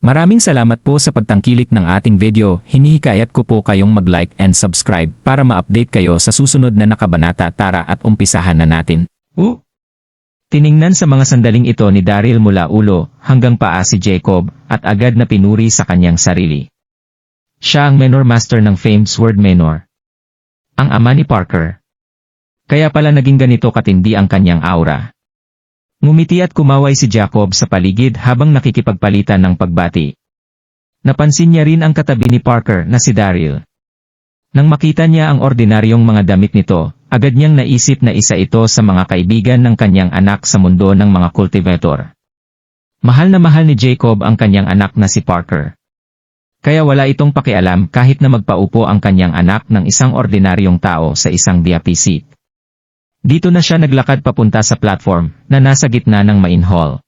Maraming salamat po sa pagtangkilik ng ating video. Hinihikayat ko po kayong mag-like and subscribe para ma-update kayo sa susunod na nakabanata. Tara at umpisahan na natin. Tiningnan sa mga sandaling ito ni Daryl mula ulo hanggang paa si Jacob at agad na pinuri sa kanyang sarili. Siya ang Menor Master ng famed Sword Menor. Ang ama ni Parker. Kaya pala naging ganito katindi ang kanyang aura. Ngumiti at kumaway si Jacob sa paligid habang nakikipagpalitan ng pagbati. Napansin niya rin ang katabi ni Parker na si Daryl. Nang makita niya ang ordinaryong mga damit nito, agad niyang naisip na isa ito sa mga kaibigan ng kanyang anak sa mundo ng mga cultivator. Mahal na mahal ni Jacob ang kanyang anak na si Parker. Kaya wala itong pakialam kahit na magpaupo ang kanyang anak ng isang ordinaryong tao sa isang VIP seat. Dito na siya naglakad papunta sa platform na nasa gitna ng main hall.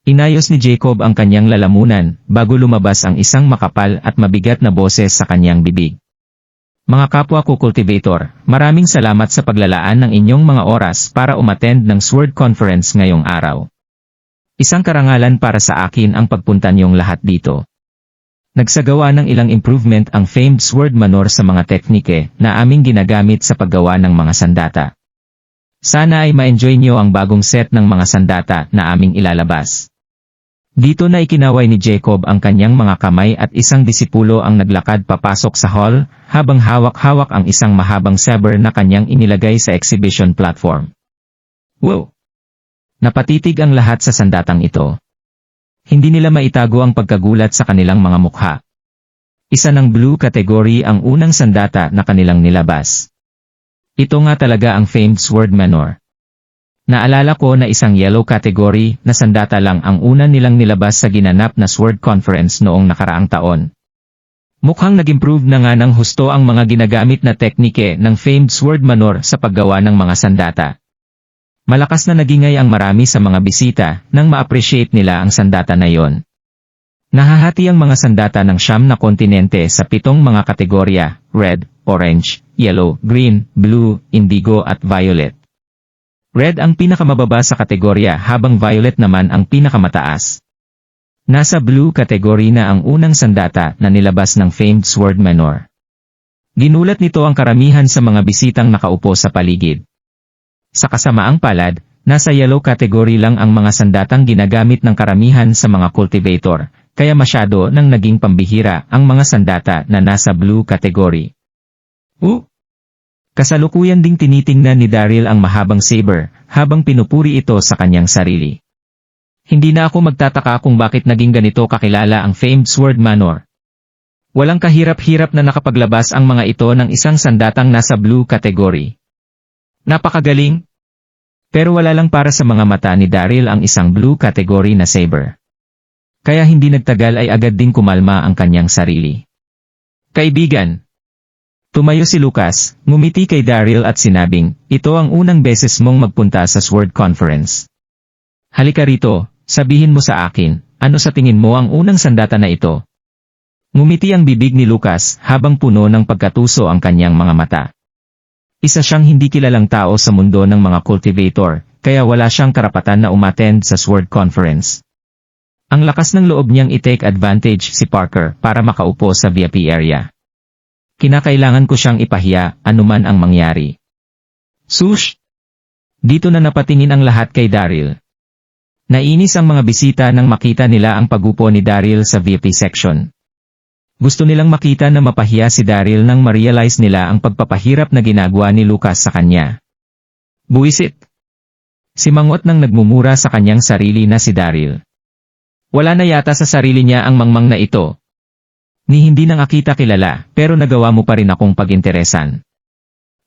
Inayos ni Jacob ang kanyang lalamunan bago lumabas ang isang makapal at mabigat na boses sa kanyang bibig. Mga kapwa ko cultivator, maraming salamat sa paglalaan ng inyong mga oras para umattend ng Sword Conference ngayong araw. Isang karangalan para sa akin ang pagpunta niyong lahat dito. Nagsagawa ng ilang improvement ang famed Sword Menor sa mga teknike na aming ginagamit sa paggawa ng mga sandata. Sana ay ma-enjoy niyo ang bagong set ng mga sandata na aming ilalabas. Dito na ikinaway ni Jacob ang kanyang mga kamay at isang disipulo ang naglakad papasok sa hall habang hawak-hawak ang isang mahabang saber na kanyang inilagay sa exhibition platform. Wow! Napatitig ang lahat sa sandatang ito. Hindi nila maitago ang pagkagulat sa kanilang mga mukha. Isa ng blue category ang unang sandata na kanilang nilabas. Ito nga talaga ang famed Sword Menor. Naalala ko na isang yellow category na sandata lang ang una nilang nilabas sa ginanap na Sword Conference noong nakaraang taon. Mukhang nag-improve na nga ng husto ang mga ginagamit na teknike ng famed Sword Menor sa paggawa ng mga sandata. Malakas na nagingay ang marami sa mga bisita nang ma-appreciate nila ang sandata na yon. Nahahati ang mga sandata ng 9 na kontinente sa 7 mga kategorya: red, orange, yellow, green, blue, indigo at violet. Red ang pinakamababa sa kategorya habang violet naman ang pinakamataas. Nasa blue category na ang unang sandata na nilabas ng famed Sword Menor. Ginulat nito ang karamihan sa mga bisitang nakaupo sa paligid. Sa kasamaang palad, nasa yellow category lang ang mga sandatang ginagamit ng karamihan sa mga cultivator, kaya masyado nang naging pambihira ang mga sandata na nasa blue category. Kasalukuyan ding tinitingnan ni Daryl ang mahabang saber, habang pinupuri ito sa kanyang sarili. Hindi na ako magtataka kung bakit naging ganito kakilala ang famed Sword Menor. Walang kahirap-hirap na nakapaglabas ang mga ito ng isang sandatang nasa blue category. Napakagaling! Pero wala lang para sa mga mata ni Daryl ang isang blue category na saber. Kaya hindi nagtagal ay agad ding kumalma ang kanyang sarili. Kaibigan! Tumayo si Lucas, ngumiti kay Daryl at sinabing, ito ang unang beses mong magpunta sa Sword Conference. Halika rito, sabihin mo sa akin, ano sa tingin mo ang unang sandata na ito? Ngumiti ang bibig ni Lucas habang puno ng pagkatuso ang kanyang mga mata. Isa siyang hindi kilalang tao sa mundo ng mga cultivator, kaya wala siyang karapatan na umattend sa Sword Conference. Ang lakas ng loob niyang i-take advantage si Parker para makaupo sa VIP area. Kinakailangan ko siyang ipahiya, anuman ang mangyari. Sush! Dito na napatingin ang lahat kay Daryl. Nainis ang mga bisita nang makita nila ang pagupo ni Daryl sa VIP section. Gusto nilang makita na mapahiya si Daryl nang ma-realize nila ang pagpapahirap na ginagawa ni Lucas sa kanya. Buwisit! Simangot nang nagmumura sa kanyang sarili na si Daryl. Wala na yata sa sarili niya ang mangmang na ito. Ni hindi nang akita kilala, pero nagawa mo pa rin akong paginteresan.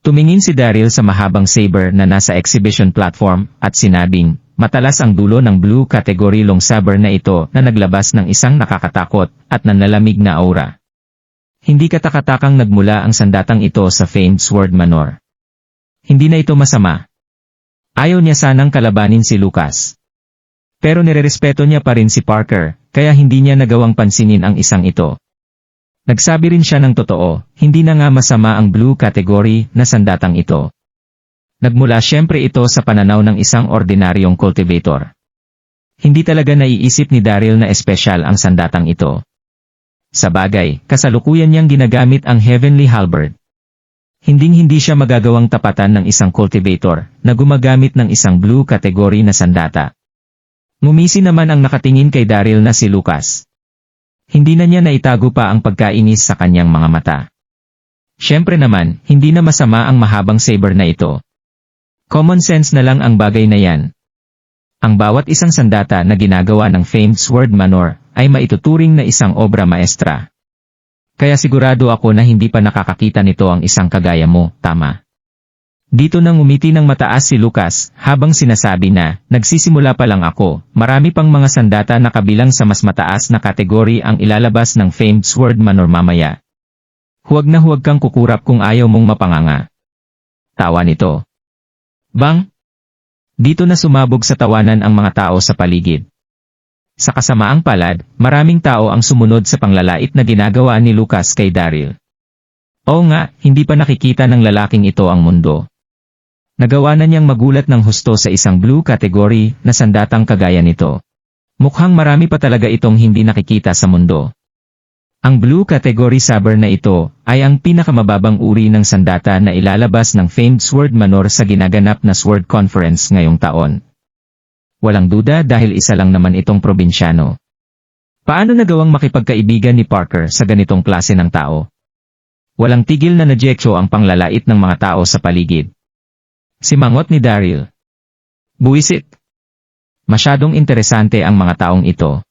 Tumingin si Daryl sa mahabang saber na nasa exhibition platform, at sinabing, matalas ang dulo ng blue category long saber na ito na naglabas ng isang nakakatakot at nanlalamig na aura. Hindi katakatakang nagmula ang sandatang ito sa famed Sword Menor. Hindi na ito masama. Ayaw niya sanang kalabanin si Lucas. Pero nirerespeto niya pa rin si Parker, kaya hindi niya nagawang pansinin ang isang ito. Nagsabi rin siya ng totoo, hindi na nga masama ang blue category na sandatang ito. Nagmula siyempre ito sa pananaw ng isang ordinaryong cultivator. Hindi talaga naiisip ni Daryl na espesyal ang sandatang ito. Sa bagay, kasalukuyan niyang ginagamit ang Heavenly Halberd. Hinding-hindi siya magagawang tapatan ng isang cultivator na gumagamit ng isang blue category na sandata. Ngumisi naman ang nakatingin kay Daryl na si Lucas. Hindi na niya naitago pa ang pagkainis sa kanyang mga mata. Siyempre naman, hindi na masama ang mahabang saber na ito. Common sense na lang ang bagay na yan. Ang bawat isang sandata na ginagawa ng famed Sword Manor ay maituturing na isang obra maestra. Kaya sigurado ako na hindi pa nakakakita nito ang isang kagaya mo, tama? Dito nang umiti ng mataas si Lucas habang sinasabi na, nagsisimula pa lang ako, marami pang mga sandata na kabilang sa mas mataas na kategory ang ilalabas ng famed Sword Manor mamaya. Huwag na huwag kang kukurap kung ayaw mong mapanganga. Tawa nito. Bang! Dito na sumabog sa tawanan ang mga tao sa paligid. Sa kasamaang palad, maraming tao ang sumunod sa panglalait na ginagawa ni Lucas kay Daryl. Oo nga, hindi pa nakikita ng lalaking ito ang mundo. Nagawa na niyang magulat ng husto sa isang blue category na sandatang kagaya nito. Mukhang marami pa talaga itong hindi nakikita sa mundo. Ang blue category saber na ito ay ang pinakamababang uri ng sandata na ilalabas ng famed Sword Manor sa ginaganap na Sword Conference ngayong taon. Walang duda dahil isa lang naman itong probinsyano. Paano nagawang makipagkaibigan ni Parker sa ganitong klase ng tao? Walang tigil na nadyeksyo ang panglalait ng mga tao sa paligid. Simangot ni Daryl. Buwisit. Masyadong interesante ang mga taong ito.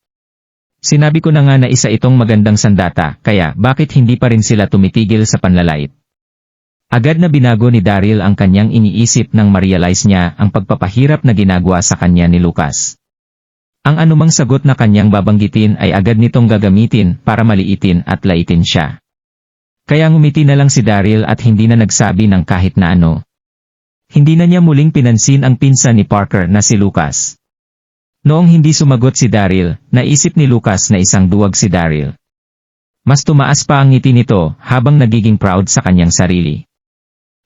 Sinabi ko na nga na isa itong magandang sandata, kaya bakit hindi pa rin sila tumitigil sa panlalait? Agad na binago ni Daryl ang kanyang iniisip nang ma-realize niya ang pagpapahirap na ginagawa sa kanya ni Lucas. Ang anumang sagot na kanyang babanggitin ay agad nitong gagamitin para maliitin at laitin siya. Kaya ngumiti na lang si Daryl at hindi na nagsabi ng kahit na ano. Hindi na niya muling pinansin ang pinsan ni Parker na si Lucas. Noong hindi sumagot si Daryl, naisip ni Lucas na isang duwag si Daryl. Mas tumaas pa ang ngiti nito habang nagiging proud sa kanyang sarili.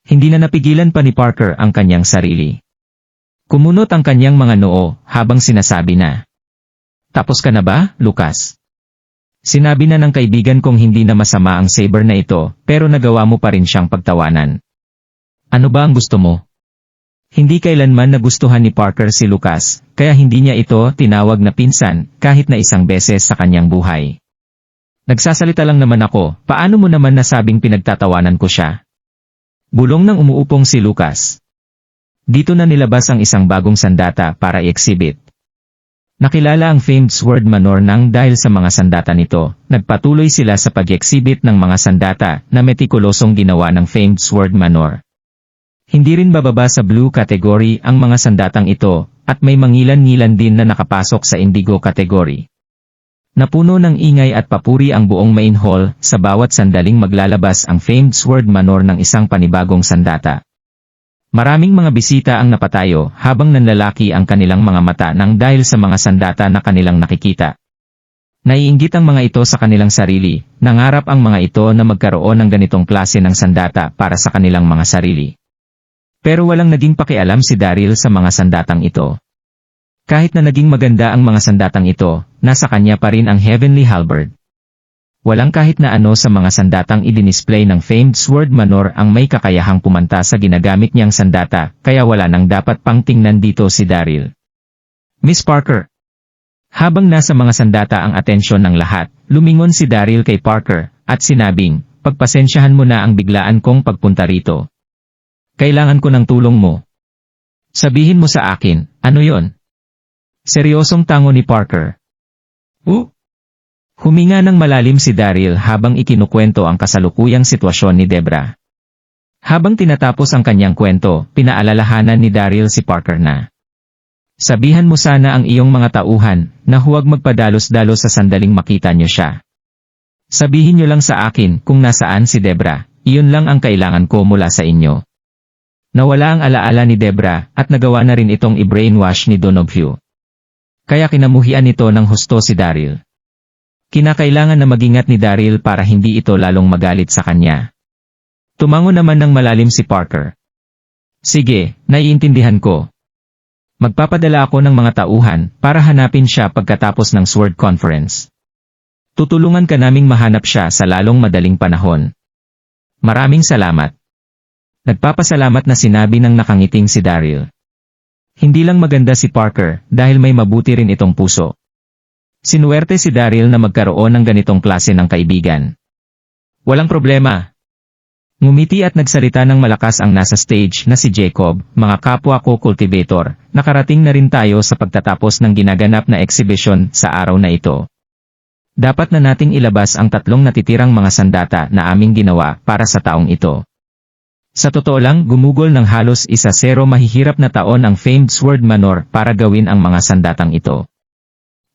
Hindi na napigilan pa ni Parker ang kanyang sarili. Kumunot ang kanyang mga noo habang sinasabi na, "Tapos ka na ba, Lucas?" Sinabi na ng kaibigan kong hindi na masama ang saber na ito pero nagawa mo pa rin siyang pagtawanan. Ano ba ang gusto mo? Hindi kailanman nagustuhan ni Parker si Lucas, kaya hindi niya ito tinawag na pinsan kahit na isang beses sa kanyang buhay. Nagsasalita lang naman ako, paano mo naman nasabing pinagtatawanan ko siya? Bulong ng umuupong si Lucas. Dito na nilabas ang isang bagong sandata para i-exhibit. Nakilala ang famed Sword Manor nang dahil sa mga sandata nito, nagpatuloy sila sa pag-exhibit ng mga sandata na metikulosong ginawa ng famed Sword Manor. Hindi rin bababa sa blue category ang mga sandatang ito, at may mangilan-ngilan din na nakapasok sa indigo category. Napuno ng ingay at papuri ang buong main hall sa bawat sandaling maglalabas ang famed Sword Manor ng isang panibagong sandata. Maraming mga bisita ang napatayo habang nanlalaki ang kanilang mga mata nang dahil sa mga sandata na kanilang nakikita. Naiinggit ang mga ito sa kanilang sarili, nangarap ang mga ito na magkaroon ng ganitong klase ng sandata para sa kanilang mga sarili. Pero walang naging pakialam si Daryl sa mga sandatang ito. Kahit na naging maganda ang mga sandatang ito, nasa kanya pa rin ang Heavenly Halberd. Walang kahit na ano sa mga sandatang i-display ng famed Sword Manor ang may kakayahang pumanta sa ginagamit niyang sandata, kaya wala nang dapat pang tingnan dito si Daryl. Miss Parker. Habang nasa mga sandata ang atensyon ng lahat, lumingon si Daryl kay Parker, at sinabing, "Pagpasensyahan mo na ang biglaan kong pagpunta rito. Kailangan ko ng tulong mo. Sabihin mo sa akin, ano yon?" Seryosong tango ni Parker. Huminga ng malalim si Daryl habang ikinukwento ang kasalukuyang sitwasyon ni Debra. Habang tinatapos ang kanyang kwento, pinaalalahanan ni Daryl si Parker na, "Sabihan mo sana ang iyong mga tauhan na huwag magpadalos-dalos sa sandaling makita niyo siya. Sabihin niyo lang sa akin kung nasaan si Debra, iyon lang ang kailangan ko mula sa inyo." Nawala ang alaala ni Debra at nagawa na rin itong i-brainwash ni Donoghue. Kaya kinamuhian nito ng husto si Daryl. Kinakailangan na magingat ni Daryl para hindi ito lalong magalit sa kanya. Tumango naman ng malalim si Parker. "Sige, naiintindihan ko. Magpapadala ako ng mga tauhan para hanapin siya pagkatapos ng Sword Conference. Tutulungan ka naming mahanap siya sa lalong madaling panahon. Maraming salamat. Nagpapasalamat na sinabi ng nakangiting si Daryl. Hindi lang maganda si Parker dahil may mabuti rin itong puso. Sinuwerte si Daryl na magkaroon ng ganitong klase ng kaibigan. Walang problema. Ngumiti at nagsalita ng malakas ang nasa stage na si Jacob, mga kapwa ko cultivator, nakarating na rin tayo sa pagtatapos ng ginaganap na exhibition sa araw na ito. Dapat na nating ilabas ang 3 natitirang mga sandata na aming ginawa para sa taong ito. Sa totoo lang, gumugol ng halos 1-0 mahihirap na taon ang famed Sword Manor para gawin ang mga sandatang ito.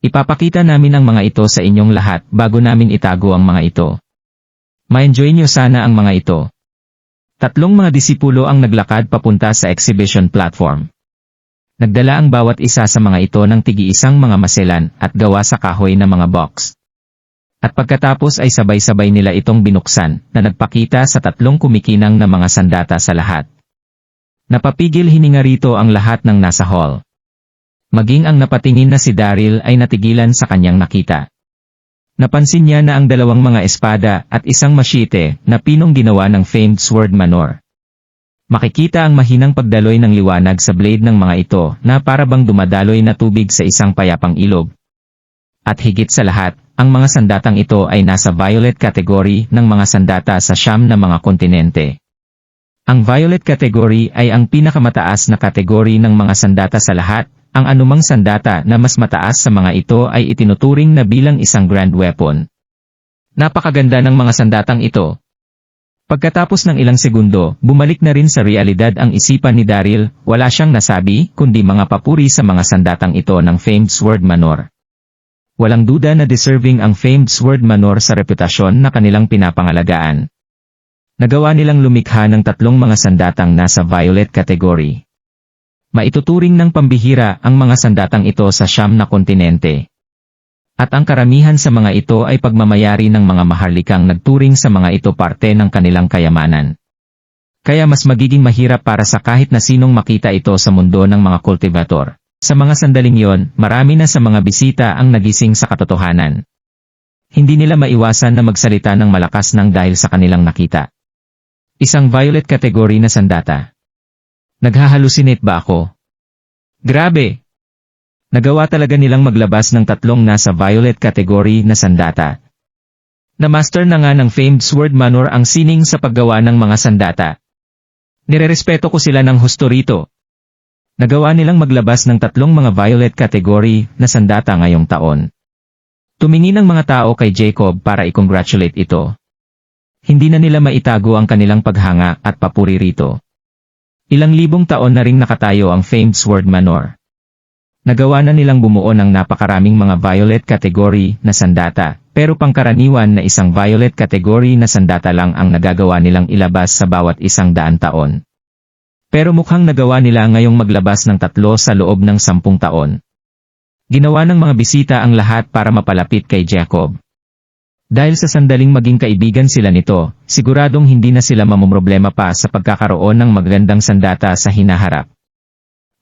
Ipapakita namin ang mga ito sa inyong lahat bago namin itago ang mga ito. Ma-enjoy nyo sana ang mga ito. 3 mga disipulo ang naglakad papunta sa exhibition platform. Nagdala ang bawat isa sa mga ito ng tigi-isang mga maselan at gawa sa kahoy na mga box. At pagkatapos ay sabay-sabay nila itong binuksan na nagpakita sa 3 kumikinang na mga sandata sa lahat. Napapigil hininga rito ang lahat ng nasa hall. Maging ang napatingin na si Daryl ay natigilan sa kanyang nakita. Napansin niya na ang 2 mga espada at isang masyete na pinong ginawa ng famed Sword Manor. Makikita ang mahinang pagdaloy ng liwanag sa blade ng mga ito na parabang dumadaloy na tubig sa isang payapang ilog. At higit sa lahat, ang mga sandatang ito ay nasa violet category ng mga sandata sa 9 na mga kontinente. Ang violet category ay ang pinakamataas na kategory ng mga sandata sa lahat. Ang anumang sandata na mas mataas sa mga ito ay itinuturing na bilang isang grand weapon. Napakaganda ng mga sandatang ito. Pagkatapos ng ilang segundo, bumalik na rin sa realidad ang isipan ni Daryl, wala siyang nasabi, kundi mga papuri sa mga sandatang ito ng famed Sword Manor. Walang duda na deserving ang famed Sword Manor sa reputasyon na kanilang pinapangalagaan. Nagawa nilang lumikha ng 3 mga sandatang nasa violet category. Maituturing ng pambihira ang mga sandatang ito sa 9 na kontinente. At ang karamihan sa mga ito ay pagmamayari ng mga maharlikang nagturing sa mga ito parte ng kanilang kayamanan. Kaya mas magiging mahirap para sa kahit na sinong makita ito sa mundo ng mga cultivator. Sa mga sandaling yon, marami na sa mga bisita ang nagising sa katotohanan. Hindi nila maiwasan na magsalita ng malakas nang dahil sa kanilang nakita. Isang violet category na sandata. Naghahalusinate ba ako? Grabe! Nagawa talaga nilang maglabas ng 3 nasa violet category na sandata. Na-master na nga ng famed Sword Manor ang sining sa paggawa ng mga sandata. Nirerespeto ko sila ng husto rito. Nagawa nilang maglabas ng 3 mga violet category na sandata ngayong taon. Tumingin ang mga tao kay Jacob para i-congratulate ito. Hindi na nila maitago ang kanilang paghanga at papuri rito. Ilang libong taon na ring nakatayo ang famed Sword Manor. Nagawa na nilang bumuo ng napakaraming mga violet category na sandata, pero pangkaraniwan na isang violet category na sandata lang ang nagagawa nilang ilabas sa bawat 100 taon. Pero mukhang nagawa nila ngayong maglabas ng 3 sa loob ng 10 taon. Ginawa ng mga bisita ang lahat para mapalapit kay Jacob. Dahil sa sandaling maging kaibigan sila nito, siguradong hindi na sila mamumroblema pa sa pagkakaroon ng magandang sandata sa hinaharap.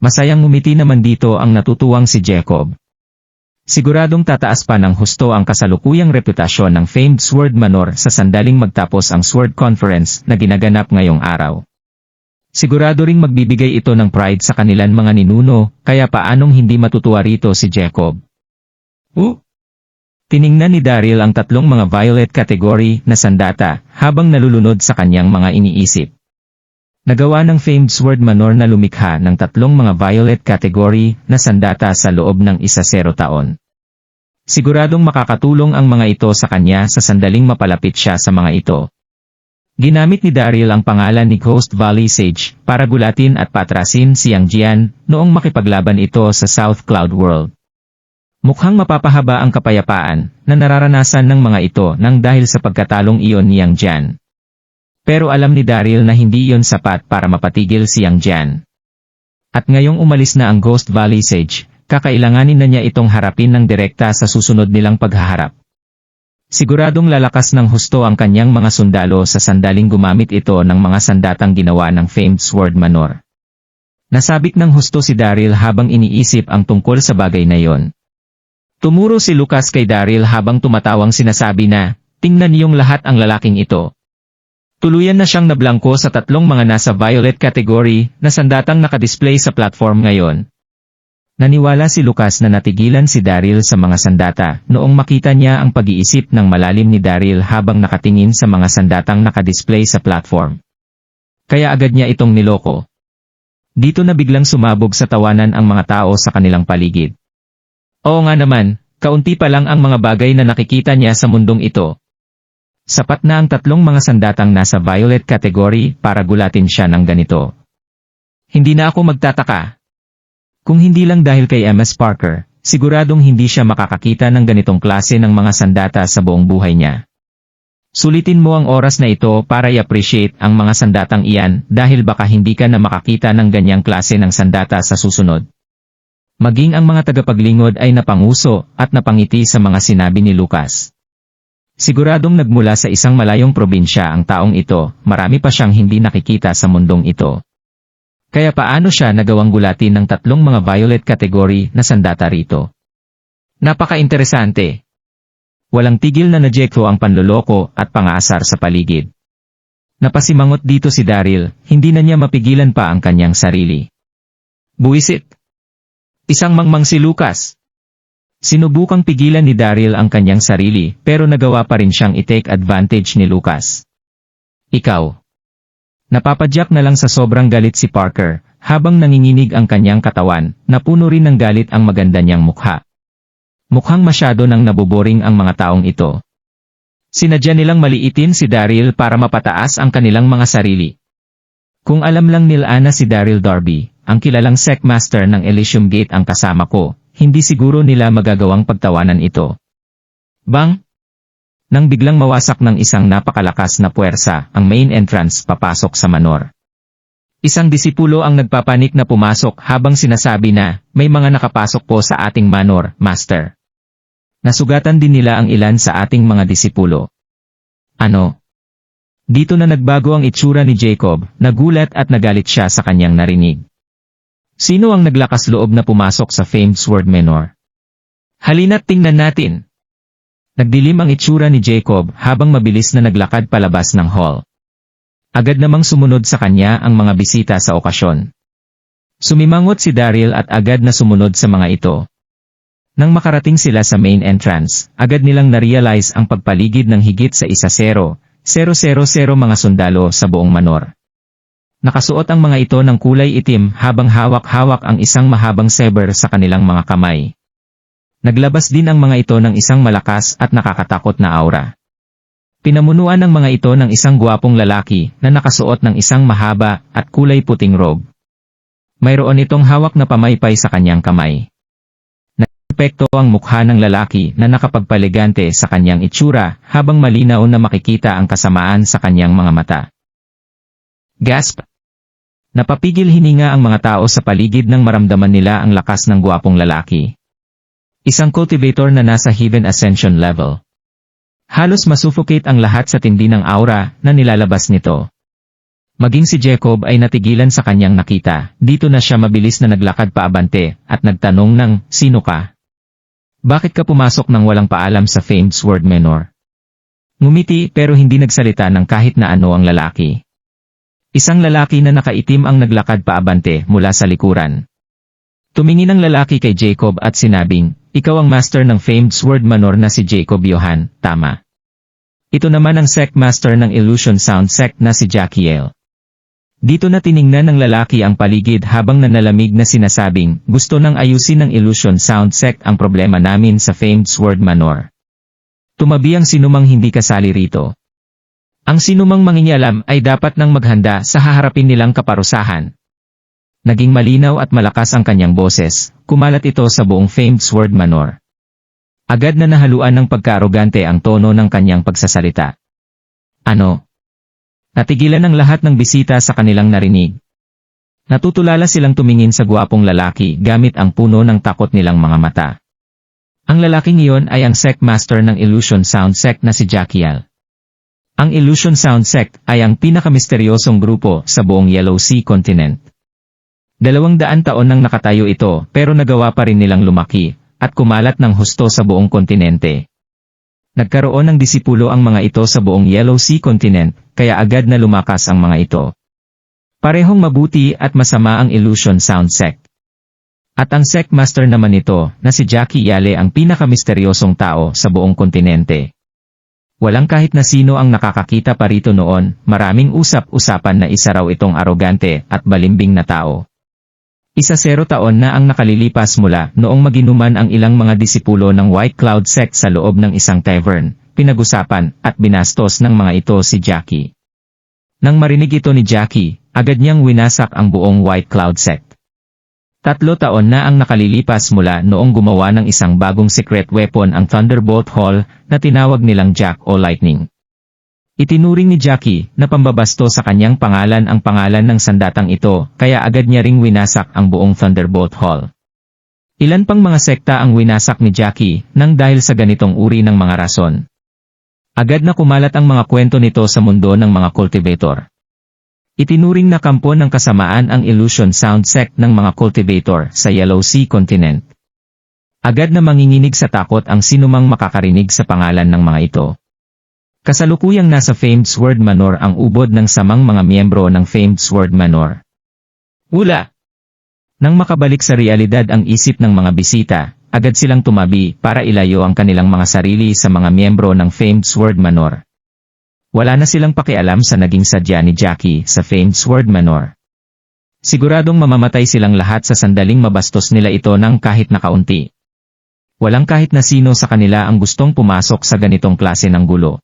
Masayang ngumiti naman dito ang natutuwang si Jacob. Siguradong tataas pa ng husto ang kasalukuyang reputasyon ng famed Sword Manor sa sandaling magtapos ang Sword Conference na ginaganap ngayong araw. Sigurado ring magbibigay ito ng pride sa kanilang mga ninuno, kaya paanong hindi matutuwa rito si Jacob? Tiningnan ni Daryl ang 3 mga violet category na sandata habang nalulunod sa kanyang mga iniisip. Nagawa ng famed Sword Manor na lumikha ng 3 mga violet category na sandata sa loob ng 10 taon. Siguradong makakatulong ang mga ito sa kanya sa sandaling mapalapit siya sa mga ito. Ginamit ni Daryl ang pangalan ni Ghost Valley Sage para gulatin at patrasin si Yang Jian noong makipaglaban ito sa South Cloud World. Mukhang mapapahaba ang kapayapaan na nararanasan ng mga ito nang dahil sa pagkatalong iyon ni Yang Jian. Pero alam ni Daryl na hindi iyon sapat para mapatigil si Yang Jian. At ngayong umalis na ang Ghost Valley Sage, kakailanganin na niya itong harapin ng direkta sa susunod nilang paghaharap. Siguradong lalakas ng husto ang kanyang mga sundalo sa sandaling gumamit ito ng mga sandatang ginawa ng famed Sword Manor. Nasabik ng husto si Daryl habang iniisip ang tungkol sa bagay na yon. Tumuro si Lucas kay Daryl habang tumatawang sinasabi na, tingnan niyong lahat ang lalaking ito. Tuluyan na siyang nablangko sa tatlong mga nasa violet category na sandatang nakadisplay sa platform ngayon. Naniwala si Lucas na natigilan si Daryl sa mga sandata noong makita niya ang pag-iisip ng malalim ni Daryl habang nakatingin sa mga sandatang nakadisplay sa platform. Kaya agad niya itong niloko. Dito na biglang sumabog sa tawanan ang mga tao sa kanilang paligid. Oo nga naman, kaunti pa lang ang mga bagay na nakikita niya sa mundong ito. Sapat na ang tatlong mga sandatang nasa violet category para gulatin siya ng ganito. Hindi na ako magtataka. Kung hindi lang dahil kay MS Parker, siguradong hindi siya makakakita ng ganitong klase ng mga sandata sa buong buhay niya. Sulitin mo ang oras na ito para i-appreciate ang mga sandatang iyan dahil baka hindi ka na makakita ng ganyang klase ng sandata sa susunod. Maging ang mga tagapaglingod ay napanguso at napangiti sa mga sinabi ni Lucas. Siguradong nagmula sa isang malayong probinsya ang taong ito, marami pa siyang hindi nakikita sa mundong ito. Kaya paano siya nagawang gulatin ng tatlong mga violet category na sandata rito? Napaka-interesante. Walang tigil na najekto ang panloloko at pangaasar sa paligid. Napasimangot dito si Daryl, hindi na niya mapigilan pa ang kanyang sarili. Buwisit! Isang mangmang si Lucas. Sinubukang pigilan ni Daryl ang kanyang sarili pero nagawa pa rin siyang i-take advantage ni Lucas. Ikaw. Napapadyak na lang sa sobrang galit si Parker, habang nanginginig ang kanyang katawan, napuno rin ng galit ang maganda niyang mukha. Mukhang masyado nang naboboring ang mga taong ito. Sinadya nilang maliitin si Daryl para mapataas ang kanilang mga sarili. Kung alam lang nila na si Daryl Darby, ang kilalang Secmaster ng Elysium Gate ang kasama ko, hindi siguro nila magagawang pagtawanan ito. Bang! Nang biglang mawasak ng isang napakalakas na puwersa ang main entrance papasok sa manor. Isang disipulo ang nagpapanik na pumasok habang sinasabi na, may mga nakapasok po sa ating manor, Master. Nasugatan din nila ang ilan sa ating mga disipulo. Ano? Dito na nagbago ang itsura ni Jacob, nagulat at nagalit siya sa kanyang narinig. Sino ang naglakas loob na pumasok sa famed Sword Manor? Halina't tingnan natin. Nagdilim ang itsura ni Jacob habang mabilis na naglakad palabas ng hall. Agad namang sumunod sa kanya ang mga bisita sa okasyon. Sumimangot si Daryl at agad na sumunod sa mga ito. Nang makarating sila sa main entrance, agad nilang na-realize ang pagpaligid ng higit sa 1-0, 000 mga sundalo sa buong manor. Nakasuot ang mga ito ng kulay itim habang hawak-hawak ang isang mahabang saber sa kanilang mga kamay. Naglabas din ang mga ito ng isang malakas at nakakatakot na aura. Pinamunuan ng mga ito ng isang gwapong lalaki na nakasuot ng isang mahaba at kulay puting robe. Mayroon itong hawak na pamaypay sa kanyang kamay. Perpekto ang mukha ng lalaki na nakapagpaligante sa kanyang itsura habang malinaw na makikita ang kasamaan sa kanyang mga mata. Gasp! Napapigil hininga ang mga tao sa paligid nang maramdaman nila ang lakas ng gwapong lalaki. Isang cultivator na nasa Heaven Ascension level. Halos masuffocate ang lahat sa tindi ng aura na nilalabas nito. Maging si Jacob ay natigilan sa kanyang nakita, dito na siya mabilis na naglakad paabante at nagtanong ng, sino ka? Bakit ka pumasok nang walang paalam sa famed Sword Manor? Ngumiti pero hindi nagsalita ng kahit na ano ang lalaki. Isang lalaki na nakaitim ang naglakad paabante mula sa likuran. Tumingin ang lalaki kay Jacob at sinabing, ikaw ang master ng famed Sword Manor na si Jacob Johan, tama. Ito naman ang sect master ng Illusion Sound Sect na si Jackiel. Dito na tiningnan ng lalaki ang paligid habang nanalamig na sinasabing, gusto nang ayusin ng Illusion Sound Sect ang problema namin sa famed Sword Manor. Tumabi ang sinumang hindi kasali rito. Ang sinumang mangingialam ay dapat nang maghanda sa haharapin nilang kaparusahan. Naging malinaw at malakas ang kanyang boses, kumalat ito sa buong famed Sword Manor. Agad na nahaluan ng pagkaarogante ang tono ng kanyang pagsasalita. Ano? Natigilan ang lahat ng bisita sa kanilang narinig. Natutulala silang tumingin sa gwapong lalaki gamit ang puno ng takot nilang mga mata. Ang lalaking iyon ay ang sect master ng Illusion Sound Sect na si Jackiel. Ang Illusion Sound Sect ay ang pinakamisteryosong grupo sa buong Yellow Sea Continent. 200 taon nang nakatayo ito pero nagawa pa rin nilang lumaki at kumalat ng husto sa buong kontinente. Nagkaroon ng disipulo ang mga ito sa buong Yellow Sea Continent, kaya agad na lumakas ang mga ito. Parehong mabuti at masama ang Illusion Sound Sect. At ang sect master naman nito, na si Jackie Yale ang pinakamisteryosong tao sa buong kontinente. Walang kahit na sino ang nakakakita pa rito noon, maraming usap-usapan na isa raw itong arogante at balimbing na tao. 10 taon na ang nakalilipas mula noong maginuman ang ilang mga disipulo ng White Cloud Sect sa loob ng isang tavern, pinag-usapan at binastos ng mga ito si Jackie. Nang marinig ito ni Jackie, agad niyang winasak ang buong White Cloud Sect. 3 taon na ang nakalilipas mula noong gumawa ng isang bagong secret weapon ang Thunderbolt Hall na tinawag nilang Jack o Lightning. Itinuring ni Jackie na pambabasto sa kanyang pangalan ang pangalan ng sandatang ito kaya agad niya ring winasak ang buong Thunderbolt Hall. Ilan pang mga sekta ang winasak ni Jackie nang dahil sa ganitong uri ng mga rason. Agad na kumalat ang mga kwento nito sa mundo ng mga cultivator. Itinuring na kampo ng kasamaan ang Illusion Sound Sect ng mga cultivator sa Yellow Sea Continent. Agad na manginginig sa takot ang sinumang makakarinig sa pangalan ng mga ito. Kasalukuyang nasa Famed Sword Manor ang ubod ng samang mga miyembro ng Famed Sword Manor. Ula! Nang makabalik sa realidad ang isip ng mga bisita, agad silang tumabi para ilayo ang kanilang mga sarili sa mga miyembro ng Famed Sword Manor. Wala na silang pakialam sa naging sadya ni Jackie sa Famed Sword Manor. Siguradong mamamatay silang lahat sa sandaling mabastos nila ito ng kahit na kaunti. Walang kahit na sino sa kanila ang gustong pumasok sa ganitong klase ng gulo.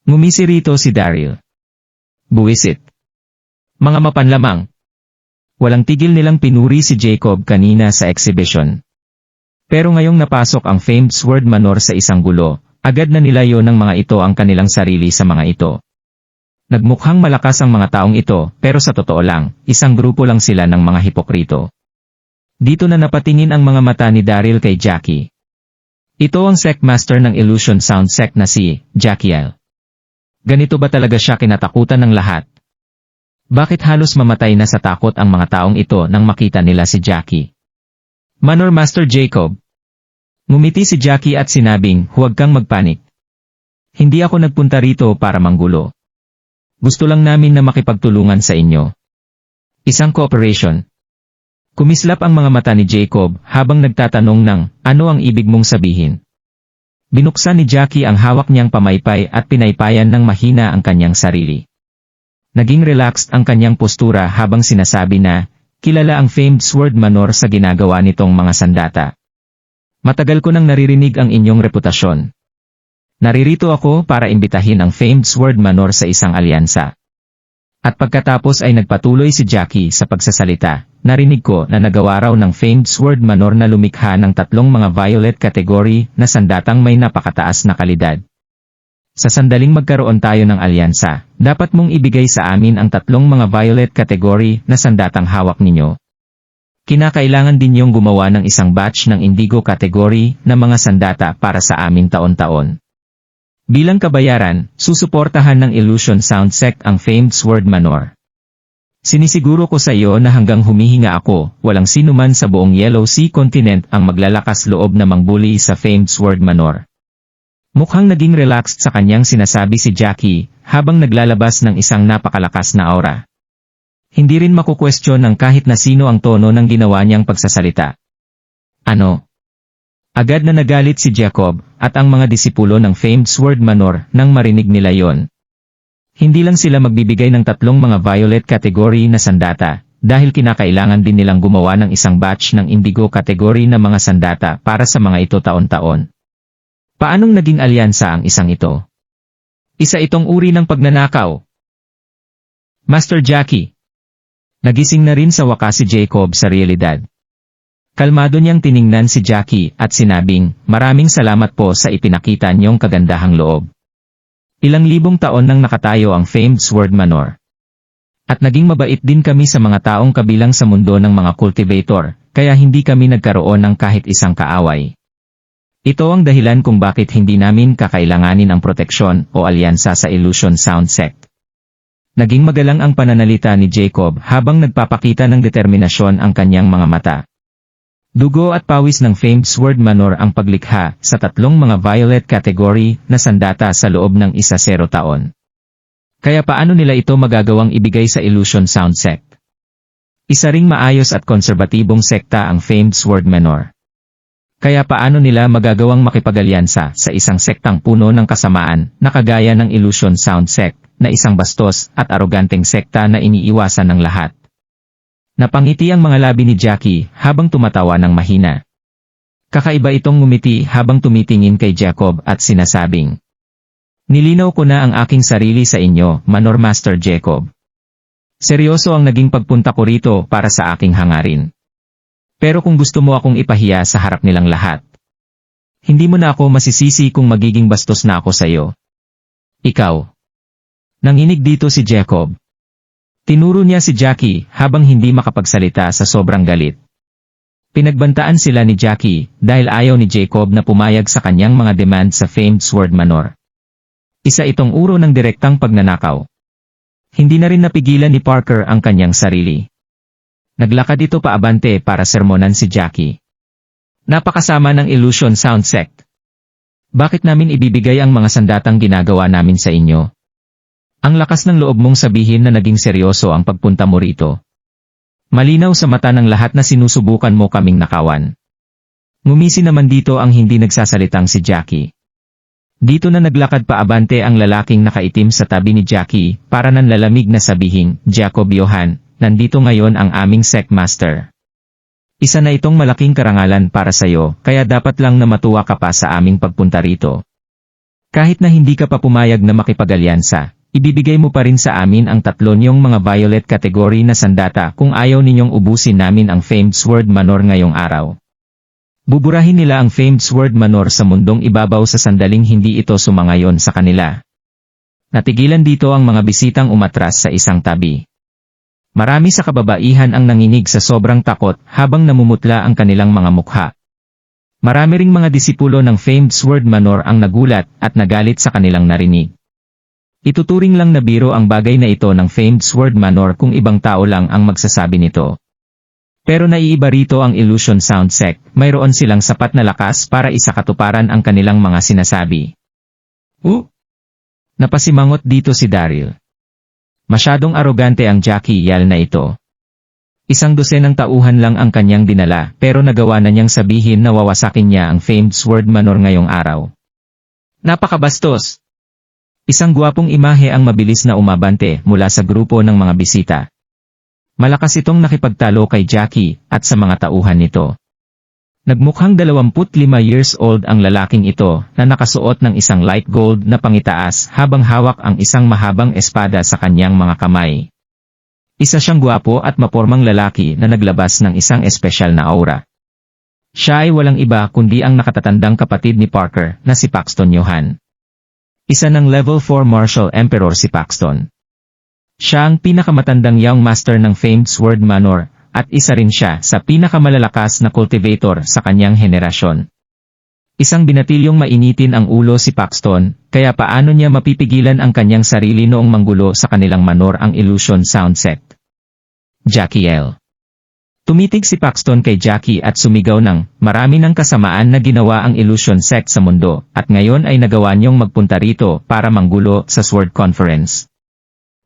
Ngumisi rito si Daryl. Buwisit. Mga mapanlamang. Walang tigil nilang pinuri si Jacob kanina sa exhibition. Pero ngayong napasok ang Famed Sword Manor sa isang gulo, agad na nilayo ng mga ito ang kanilang sarili sa mga ito. Nagmukhang malakas ang mga taong ito, pero sa totoo lang, isang grupo lang sila ng mga hipokrito. Dito na napatingin ang mga mata ni Daryl kay Jackie. Ito ang sect master ng Illusion Sound Sect na si Jackiel. Ganito ba talaga siya kinatakutan ng lahat? Bakit halos mamatay na sa takot ang mga taong ito nang makita nila si Jackie? Manor Master Jacob. Ngumiti si Jackie at sinabing, huwag kang magpanik. Hindi ako nagpunta rito para manggulo. Gusto lang namin na makipagtulungan sa inyo. Isang cooperation. Kumislap ang mga mata ni Jacob habang nagtatanong ng, ano ang ibig mong sabihin? Binuksan ni Jackie ang hawak niyang pamaypay at pinaypayan ng mahina ang kanyang sarili. Naging relaxed ang kanyang postura habang sinasabi na, kilala ang Famed Sword Manor sa ginagawa nitong mga sandata. Matagal ko nang naririnig ang inyong reputasyon. Naririto ako para imbitahin ang Famed Sword Manor sa isang alyansa. At pagkatapos ay nagpatuloy si Jackie sa pagsasalita, narinig ko na nagawa raw ng Famed Sword Manor na lumikha ng 3 mga violet category na sandatang may napakataas na kalidad. Sa sandaling magkaroon tayo ng alyansa, dapat mong ibigay sa amin ang 3 mga violet category na sandatang hawak ninyo. Kinakailangan din niyong gumawa ng isang batch ng indigo category na mga sandata para sa amin taon-taon. Bilang kabayaran, susuportahan ng Illusion Sound Sect ang Famed Sword Manor. Sinisiguro ko sa iyo na hanggang humihinga ako, walang sinuman sa buong Yellow Sea Continent ang maglalakas loob na mangbuli sa Famed Sword Manor. Mukhang naging relaxed sa kanyang sinasabi si Jackie habang naglalabas ng isang napakalakas na aura. Hindi rin makukwestiyon ng kahit na sino ang tono ng ginawa niyang pagsasalita. Ano? Agad na nagalit si Jacob at ang mga disipulo ng Famed Sword Manor nang marinig nila yon. Hindi lang sila magbibigay ng 3 mga violet category na sandata, dahil kinakailangan din nilang gumawa ng isang batch ng indigo category na mga sandata para sa mga ito taon-taon. Paanong naging alyansa ang isang ito? Isa itong uri ng pagnanakaw. Master Jackie. Nagising na rin sa wakas si Jacob sa realidad. Kalmado niyang tiningnan si Jackie at sinabing, maraming salamat po sa ipinakita niyong kagandahang loob. Ilang libong taon nang nakatayo ang Famed Sword Manor. At naging mabait din kami sa mga taong kabilang sa mundo ng mga cultivator, kaya hindi kami nagkaroon ng kahit isang kaaway. Ito ang dahilan kung bakit hindi namin kakailanganin ang proteksyon o alyansa sa Illusion Sound Sect. Naging magalang ang pananalita ni Jacob habang nagpapakita ng determinasyon ang kanyang mga mata. Dugo at pawis ng famed sword manor ang paglikha sa tatlong mga violet category na sandata sa loob ng 10 taon. Kaya paano nila ito magagawang ibigay sa Illusion Sound Sect? Isa ring maayos at konserbatibong sekta ang famed sword manor. Kaya paano nila magagawang makipag-alyansa sa isang sektang puno ng kasamaan na kagaya ng Illusion Sound Sect na isang bastos at aroganteng sekta na iniiwasan ng lahat? Napangiti ang mga labi ni Jackie habang tumatawa ng mahina. Kakaiba itong ngumiti habang tumitingin kay Jacob at sinasabing, "Nilinaw ko na ang aking sarili sa inyo, Manor Master Jacob. Seryoso ang naging pagpunta ko rito para sa aking hangarin. Pero kung gusto mo akong ipahiya sa harap nilang lahat, hindi mo na ako masisisi kung magiging bastos na ako sa iyo." "Ikaw." Nanginig dito si Jacob. Tinuro niya si Jackie habang hindi makapagsalita sa sobrang galit. Pinagbantaan sila ni Jackie dahil ayaw ni Jacob na pumayag sa kanyang mga demand sa famed sword manor. Isa itong uro ng direktang pagnanakaw. Hindi na rin napigilan ni Parker ang kanyang sarili. Naglakad ito paabante para sermonan si Jackie. "Napakasama ng Illusion Sound Sect. Bakit namin ibibigay ang mga sandatang ginagawa namin sa inyo? Ang lakas ng loob mong sabihin na naging seryoso ang pagpunta mo rito. Malinaw sa mata ng lahat na sinusubukan mo kaming nakawan." Ngumisi naman dito ang hindi nagsasalitang si Jackie. Dito na naglakad paabante ang lalaking nakaitim sa tabi ni Jackie para nanlalamig na sabihing, "Jacob Johan, nandito ngayon ang aming sect master. Isa na itong malaking karangalan para sa'yo, kaya dapat lang na matuwa ka pa sa aming pagpunta rito. Kahit na hindi ka pa pumayag na makipag-alyansa, ibibigay mo pa rin sa amin ang tatlo niyong mga violet category na sandata kung ayaw ninyong ubusin namin ang famed sword manor ngayong araw. Buburahin nila ang famed sword manor sa mundong ibabaw sa sandaling hindi ito sumangayon sa kanila." Natigilan dito ang mga bisitang umatras sa isang tabi. Marami sa kababaihan ang nanginig sa sobrang takot habang namumutla ang kanilang mga mukha. Marami ring mga disipulo ng famed sword manor ang nagulat at nagalit sa kanilang narinig. Ituturing lang na biro ang bagay na ito ng famed sword manor kung ibang tao lang ang magsasabi nito. Pero naiiba rito ang Illusion Sound Sect, mayroon silang sapat na lakas para isakatuparan ang kanilang mga sinasabi. Napasimangot dito si Daryl. Masyadong arogante ang Jackie Yal na ito. 100 tauhan lang ang kanyang dinala pero nagawa na niyang sabihin na wawasakin niya ang famed sword manor ngayong araw. Napakabastos! Isang gwapong imahe ang mabilis na umabante mula sa grupo ng mga bisita. Malakas itong nakipagtalo kay Jackie at sa mga tauhan nito. Nagmukhang 25 years old ang lalaking ito na nakasuot ng isang light gold na pangitaas habang hawak ang isang mahabang espada sa kanyang mga kamay. Isa siyang gwapo at mapormang lalaki na naglabas ng isang espesyal na aura. Siya ay walang iba kundi ang nakatatandang kapatid ni Parker na si Paxton Johan. Isa ng level 4 martial emperor si Paxton. Siya ang pinakamatandang young master ng famed sword manor, at isa rin siya sa pinakamalalakas na cultivator sa kanyang henerasyon. Isang binatilyong mainitin ang ulo si Paxton, kaya paano niya mapipigilan ang kanyang sarili noong manggulo sa kanilang manor ang Illusion Sound Sect? Jackie L. Tumitig si Paxton kay Jackie at sumigaw ng, "Marami ng kasamaan na ginawa ang Illusion Sect sa mundo, at ngayon ay nagawa niyong magpunta rito para manggulo sa Sword Conference.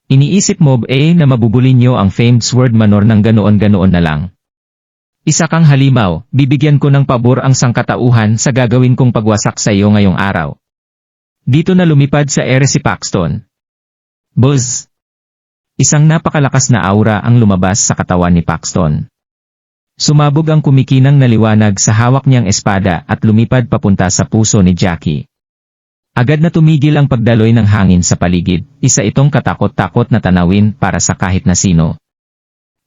Iniisip mo na mabubulin niyo ang famed sword manor ng ganoon-ganoon na lang? Isa kang halimaw, bibigyan ko ng pabor ang sangkatauhan sa gagawin kong pagwasak sa iyo ngayong araw." Dito na lumipad sa ere si Paxton. Buzz! Isang napakalakas na aura ang lumabas sa katawan ni Paxton. Sumabog ang kumikinang na liwanag sa hawak niyang espada at lumipad papunta sa puso ni Jackie. Agad na tumigil ang pagdaloy ng hangin sa paligid, isa itong katakot-takot na tanawin para sa kahit na sino.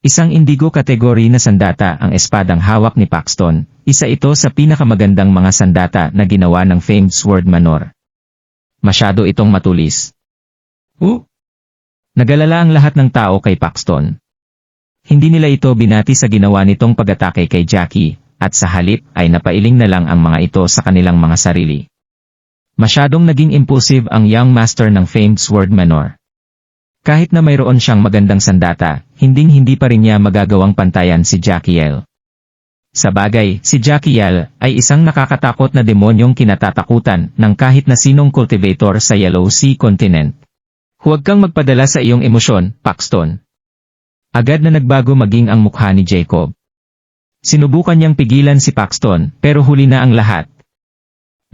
Isang indigo kategory na sandata ang espadang hawak ni Paxton, isa ito sa pinakamagandang mga sandata na ginawa ng famed sword manor. Masyado itong matulis. Nagalala ang lahat ng tao kay Paxton. Hindi nila ito binati sa ginawa nitong pag-atake kay Jackie, at sa halip ay napailing na lang ang mga ito sa kanilang mga sarili. Masyadong naging impulsive ang young master ng famed sword manor. Kahit na mayroon siyang magandang sandata, hindi pa rin niya magagawang pantayan si Jackiel. Sa bagay, si Jackiel ay isang nakakatakot na demonyong kinatatakutan ng kahit na sinong cultivator sa Yellow Sea Continent. Huwag kang magpadala sa iyong emosyon, Paxton. Agad na nagbago maging ang mukha ni Jacob. Sinubukan niyang pigilan si Paxton, pero huli na ang lahat.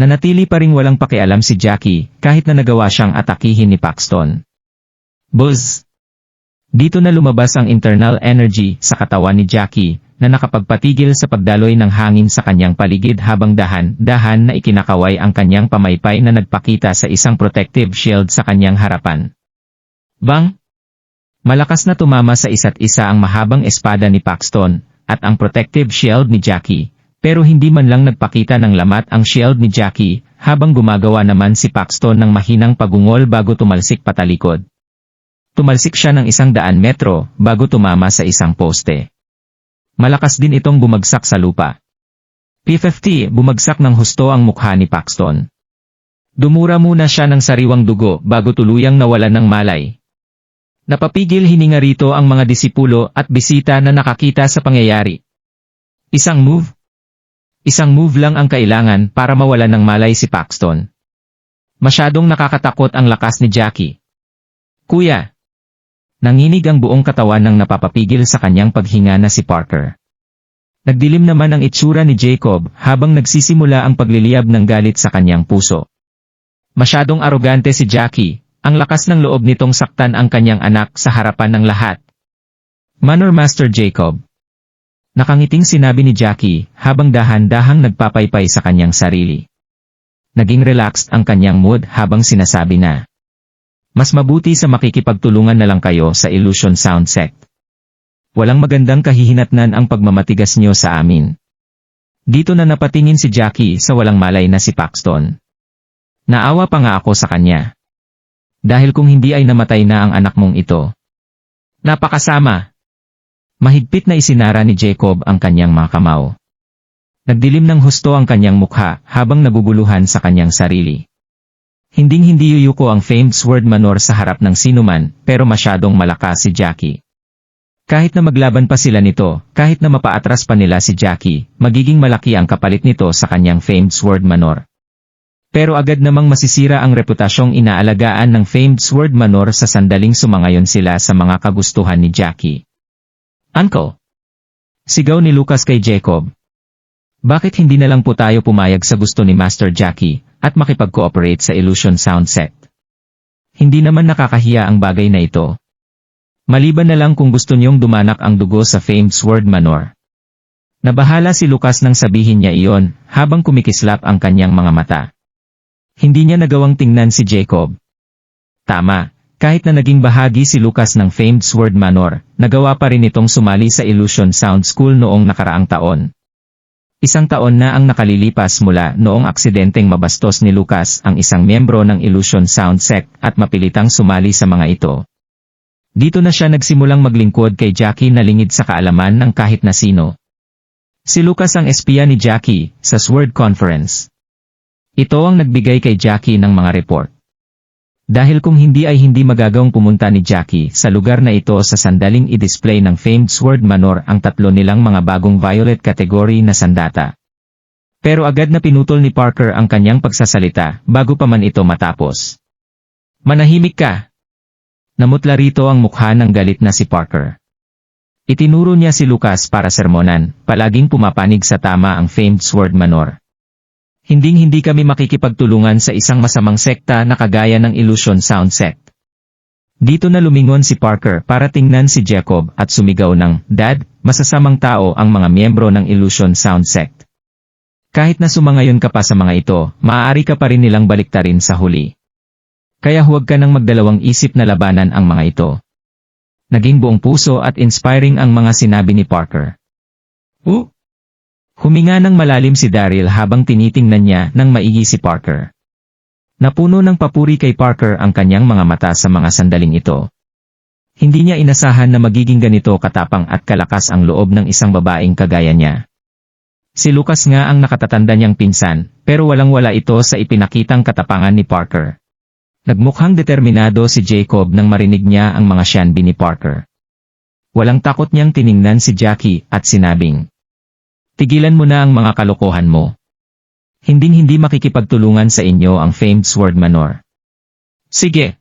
Nanatili pa ring walang pakialam si Jackie, kahit na nagawa siyang atakihin ni Paxton. Buzz! Dito na lumabas ang internal energy sa katawan ni Jackie, na nakapagpatigil sa pagdaloy ng hangin sa kanyang paligid habang dahan-dahan na ikinakaway ang kanyang pamaypay na nagpakita sa isang protective shield sa kanyang harapan. Bang! Malakas na tumama sa isa't isa ang mahabang espada ni Paxton, at ang protective shield ni Jackie, pero hindi man lang nagpakita ng lamat ang shield ni Jackie, habang gumagawa naman si Paxton ng mahinang pagungol bago tumalsik patalikod. Tumalsik siya ng 100 metro, bago tumama sa isang poste. Malakas din itong bumagsak sa lupa. P50, bumagsak ng husto ang mukha ni Paxton. Dumura muna siya ng sariwang dugo bago tuluyang nawalan ng malay. Napapigil hininga rito ang mga disipulo at bisita na nakakita sa pangyayari. Isang move lang ang kailangan para mawalan ng malay si Paxton. Masyadong nakakatakot ang lakas ni Jackie. Kuya! Nanginig ang buong katawan ng napapapigil sa kanyang paghinga na si Parker. Nagdilim naman ang itsura ni Jacob habang nagsisimula ang pagliliyab ng galit sa kanyang puso. Masyadong arogante si Jackie, ang lakas ng loob nitong saktan ang kanyang anak sa harapan ng lahat. Manor Master Jacob. Nakangiting sinabi ni Jackie habang dahan-dahang nagpapaypay sa kanyang sarili. Naging relaxed ang kanyang mood habang sinasabi na, mas mabuti sa makikipagtulungan na lang kayo sa Illusion Sound Sect. Walang magandang kahihinatnan ang pagmamatigas niyo sa amin. Dito na napatingin si Jackie sa walang malay na si Paxton. Naawa pa nga ako sa kanya. Dahil kung hindi ay namatay na ang anak mong ito. Napakasama. Mahigpit na isinara ni Jacob ang kanyang mga kamao. Nagdilim ng husto ang kanyang mukha habang naguguluhan sa kanyang sarili. Hinding-hindi yuyuko ang famed sword manor sa harap ng sinuman, pero masyadong malakas si Jackie. Kahit na maglaban pa sila nito, kahit na mapaatras pa nila si Jackie, magiging malaki ang kapalit nito sa kanyang famed sword manor. Pero agad namang masisira ang reputasyong inaalagaan ng famed sword manor sa sandaling sumangayon sila sa mga kagustuhan ni Jackie. Uncle! Sigaw ni Lucas kay Jacob. Bakit hindi na lang po tayo pumayag sa gusto ni Master Jackie, at makipag-cooperate sa Illusion Sound Sect? Hindi naman nakakahiya ang bagay na ito. Maliban na lang kung gusto niyong dumanak ang dugo sa famed sword manor. Nabahala si Lucas nang sabihin niya iyon, habang kumikislap ang kanyang mga mata. Hindi niya nagawang tingnan si Jacob. Tama, kahit na naging bahagi si Lucas ng famed sword manor, nagawa pa rin itong sumali sa Illusion Sound School noong nakaraang taon. 1 taon na ang nakalilipas mula noong aksidenteng mabastos ni Lucas ang isang miyembro ng Illusion Sound Sect at mapilitang sumali sa mga ito. Dito na siya nagsimulang maglingkod kay Jackie na lingid sa kaalaman ng kahit na sino. Si Lucas ang espiya ni Jackie sa Sword Conference. Ito ang nagbigay kay Jackie ng mga report. Dahil kung hindi ay hindi magagawang pumunta ni Jackie sa lugar na ito sa sandaling i-display ng famed sword manor ang 3 nilang mga bagong violet category na sandata. Pero agad na pinutol ni Parker ang kanyang pagsasalita bago pa man ito matapos. Manahimik ka! Namutla rito ang mukha ng galit na si Parker. Itinuro niya si Lucas para sermonan, palaging pumapanig sa tama ang famed sword manor. Hinding-hindi kami makikipagtulungan sa isang masamang sekta na kagaya ng Illusion Sound Sect. Dito na lumingon si Parker para tingnan si Jacob at sumigaw ng, Dad, masasamang tao ang mga miyembro ng Illusion Sound Sect. Kahit na sumangayon ka pa sa mga ito, maaari ka pa rin nilang baliktarin sa huli. Kaya huwag ka nang magdalawang isip na labanan ang mga ito. Naging buong puso at inspiring ang mga sinabi ni Parker. Huminga ng malalim si Daryl habang tinitingnan niya ng maigi si Parker. Napuno ng papuri kay Parker ang kanyang mga mata sa mga sandaling ito. Hindi niya inasahan na magiging ganito katapang at kalakas ang loob ng isang babaeng kagaya niya. Si Lucas nga ang nakatatanda niyang pinsan, pero walang-wala ito sa ipinakitang katapangan ni Parker. Nagmukhang determinado si Jacob nang marinig niya ang mga syanbi ni Parker. Walang takot niyang tiningnan si Jackie at sinabing, "Tigilan mo na ang mga kalokohan mo. Hinding-hindi makikipagtulungan sa inyo ang famed Sword Manor." "Sige."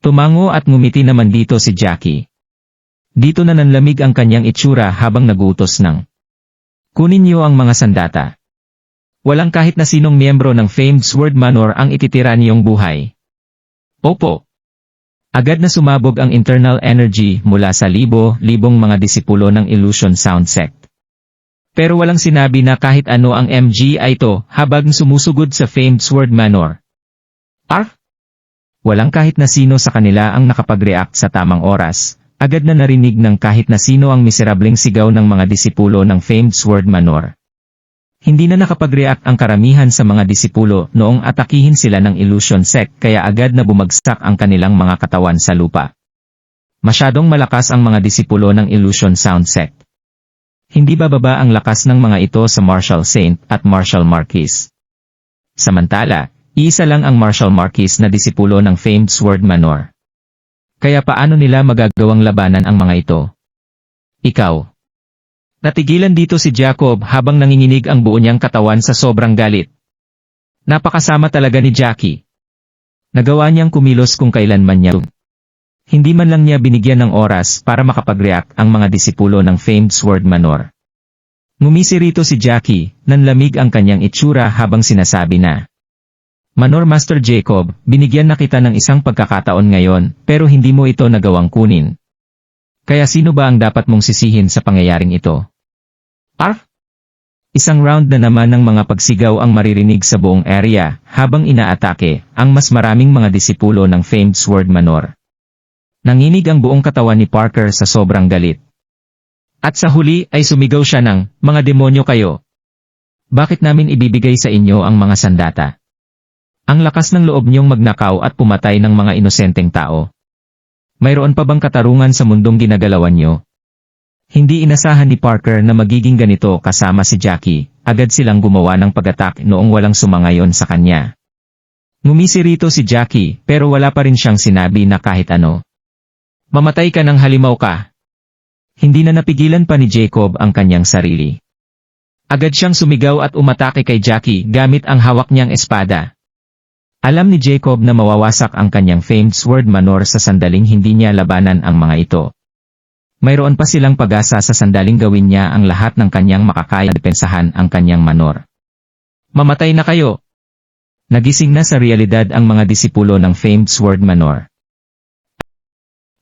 Tumango at ngumiti naman dito si Jackie. Dito na nanlamig ang kanyang itsura habang nagutos ng, "Kunin niyo ang mga sandata. Walang kahit na sinong miyembro ng famed Sword Manor ang ititira niyong buhay." "Opo." Agad na sumabog ang internal energy mula sa libo-libong mga disipulo ng Illusion Sound Sect. Pero walang sinabi na kahit ano ang MGI ito habang sumusugod sa famed Sword Manor. Walang kahit na sino sa kanila ang nakapag-react sa tamang oras. Agad na narinig ng kahit na sino ang miserableng sigaw ng mga disipulo ng famed Sword Manor. Hindi na nakapag-react ang karamihan sa mga disipulo noong atakihin sila ng Illusion Sect kaya agad na bumagsak ang kanilang mga katawan sa lupa. Masyadong malakas ang mga disipulo ng Illusion Sound Sect. Hindi bababa ang lakas ng mga ito sa Marshall Saint at Marshall Marquis. Samantala, iisa lang ang Marshall Marquis na disipulo ng famed Sword Manor. Kaya paano nila magagawang labanan ang mga ito? Ikaw. Natigilan dito si Jacob habang nanginginig ang buo niyang katawan sa sobrang galit. Napakasama talaga ni Jackie. Nagawa niyang kumilos kung kailanman niya. Hindi man lang niya binigyan ng oras para makapag-react ang mga disipulo ng famed Sword Manor. Ngumisi rito si Jackie, nanlamig ang kanyang itsura habang sinasabi na, "Manor Master Jacob, binigyan na kita ng isang pagkakataon ngayon, pero hindi mo ito nagawang kunin. Kaya sino ba ang dapat mong sisihin sa pangyayaring ito?" Isang round na naman ng mga pagsigaw ang maririnig sa buong area habang inaatake ang mas maraming mga disipulo ng famed Sword Manor. Nanginig ang buong katawan ni Parker sa sobrang galit. At sa huli ay sumigaw siya ng, "Mga demonyo kayo! Bakit namin ibibigay sa inyo ang mga sandata? Ang lakas ng loob niyong magnakaw at pumatay ng mga inosenteng tao. Mayroon pa bang katarungan sa mundong ginagalawan niyo?" Hindi inasahan ni Parker na magiging ganito kasama si Jackie, agad silang gumawa ng pag-attack noong walang sumangayon sa kanya. Ngumisi rito si Jackie pero wala pa rin siyang sinabi na kahit ano. "Mamatay ka ng halimaw ka." Hindi na napigilan pa ni Jacob ang kanyang sarili. Agad siyang sumigaw at umatake kay Jackie gamit ang hawak niyang espada. Alam ni Jacob na mawawasak ang kanyang famed Sword Manor sa sandaling hindi niya labanan ang mga ito. Mayroon pa silang pag-asa sa sandaling gawin niya ang lahat ng kanyang makakaya depensahan ang kanyang manor. "Mamatay na kayo!" Nagising na sa realidad ang mga disipulo ng famed Sword Manor.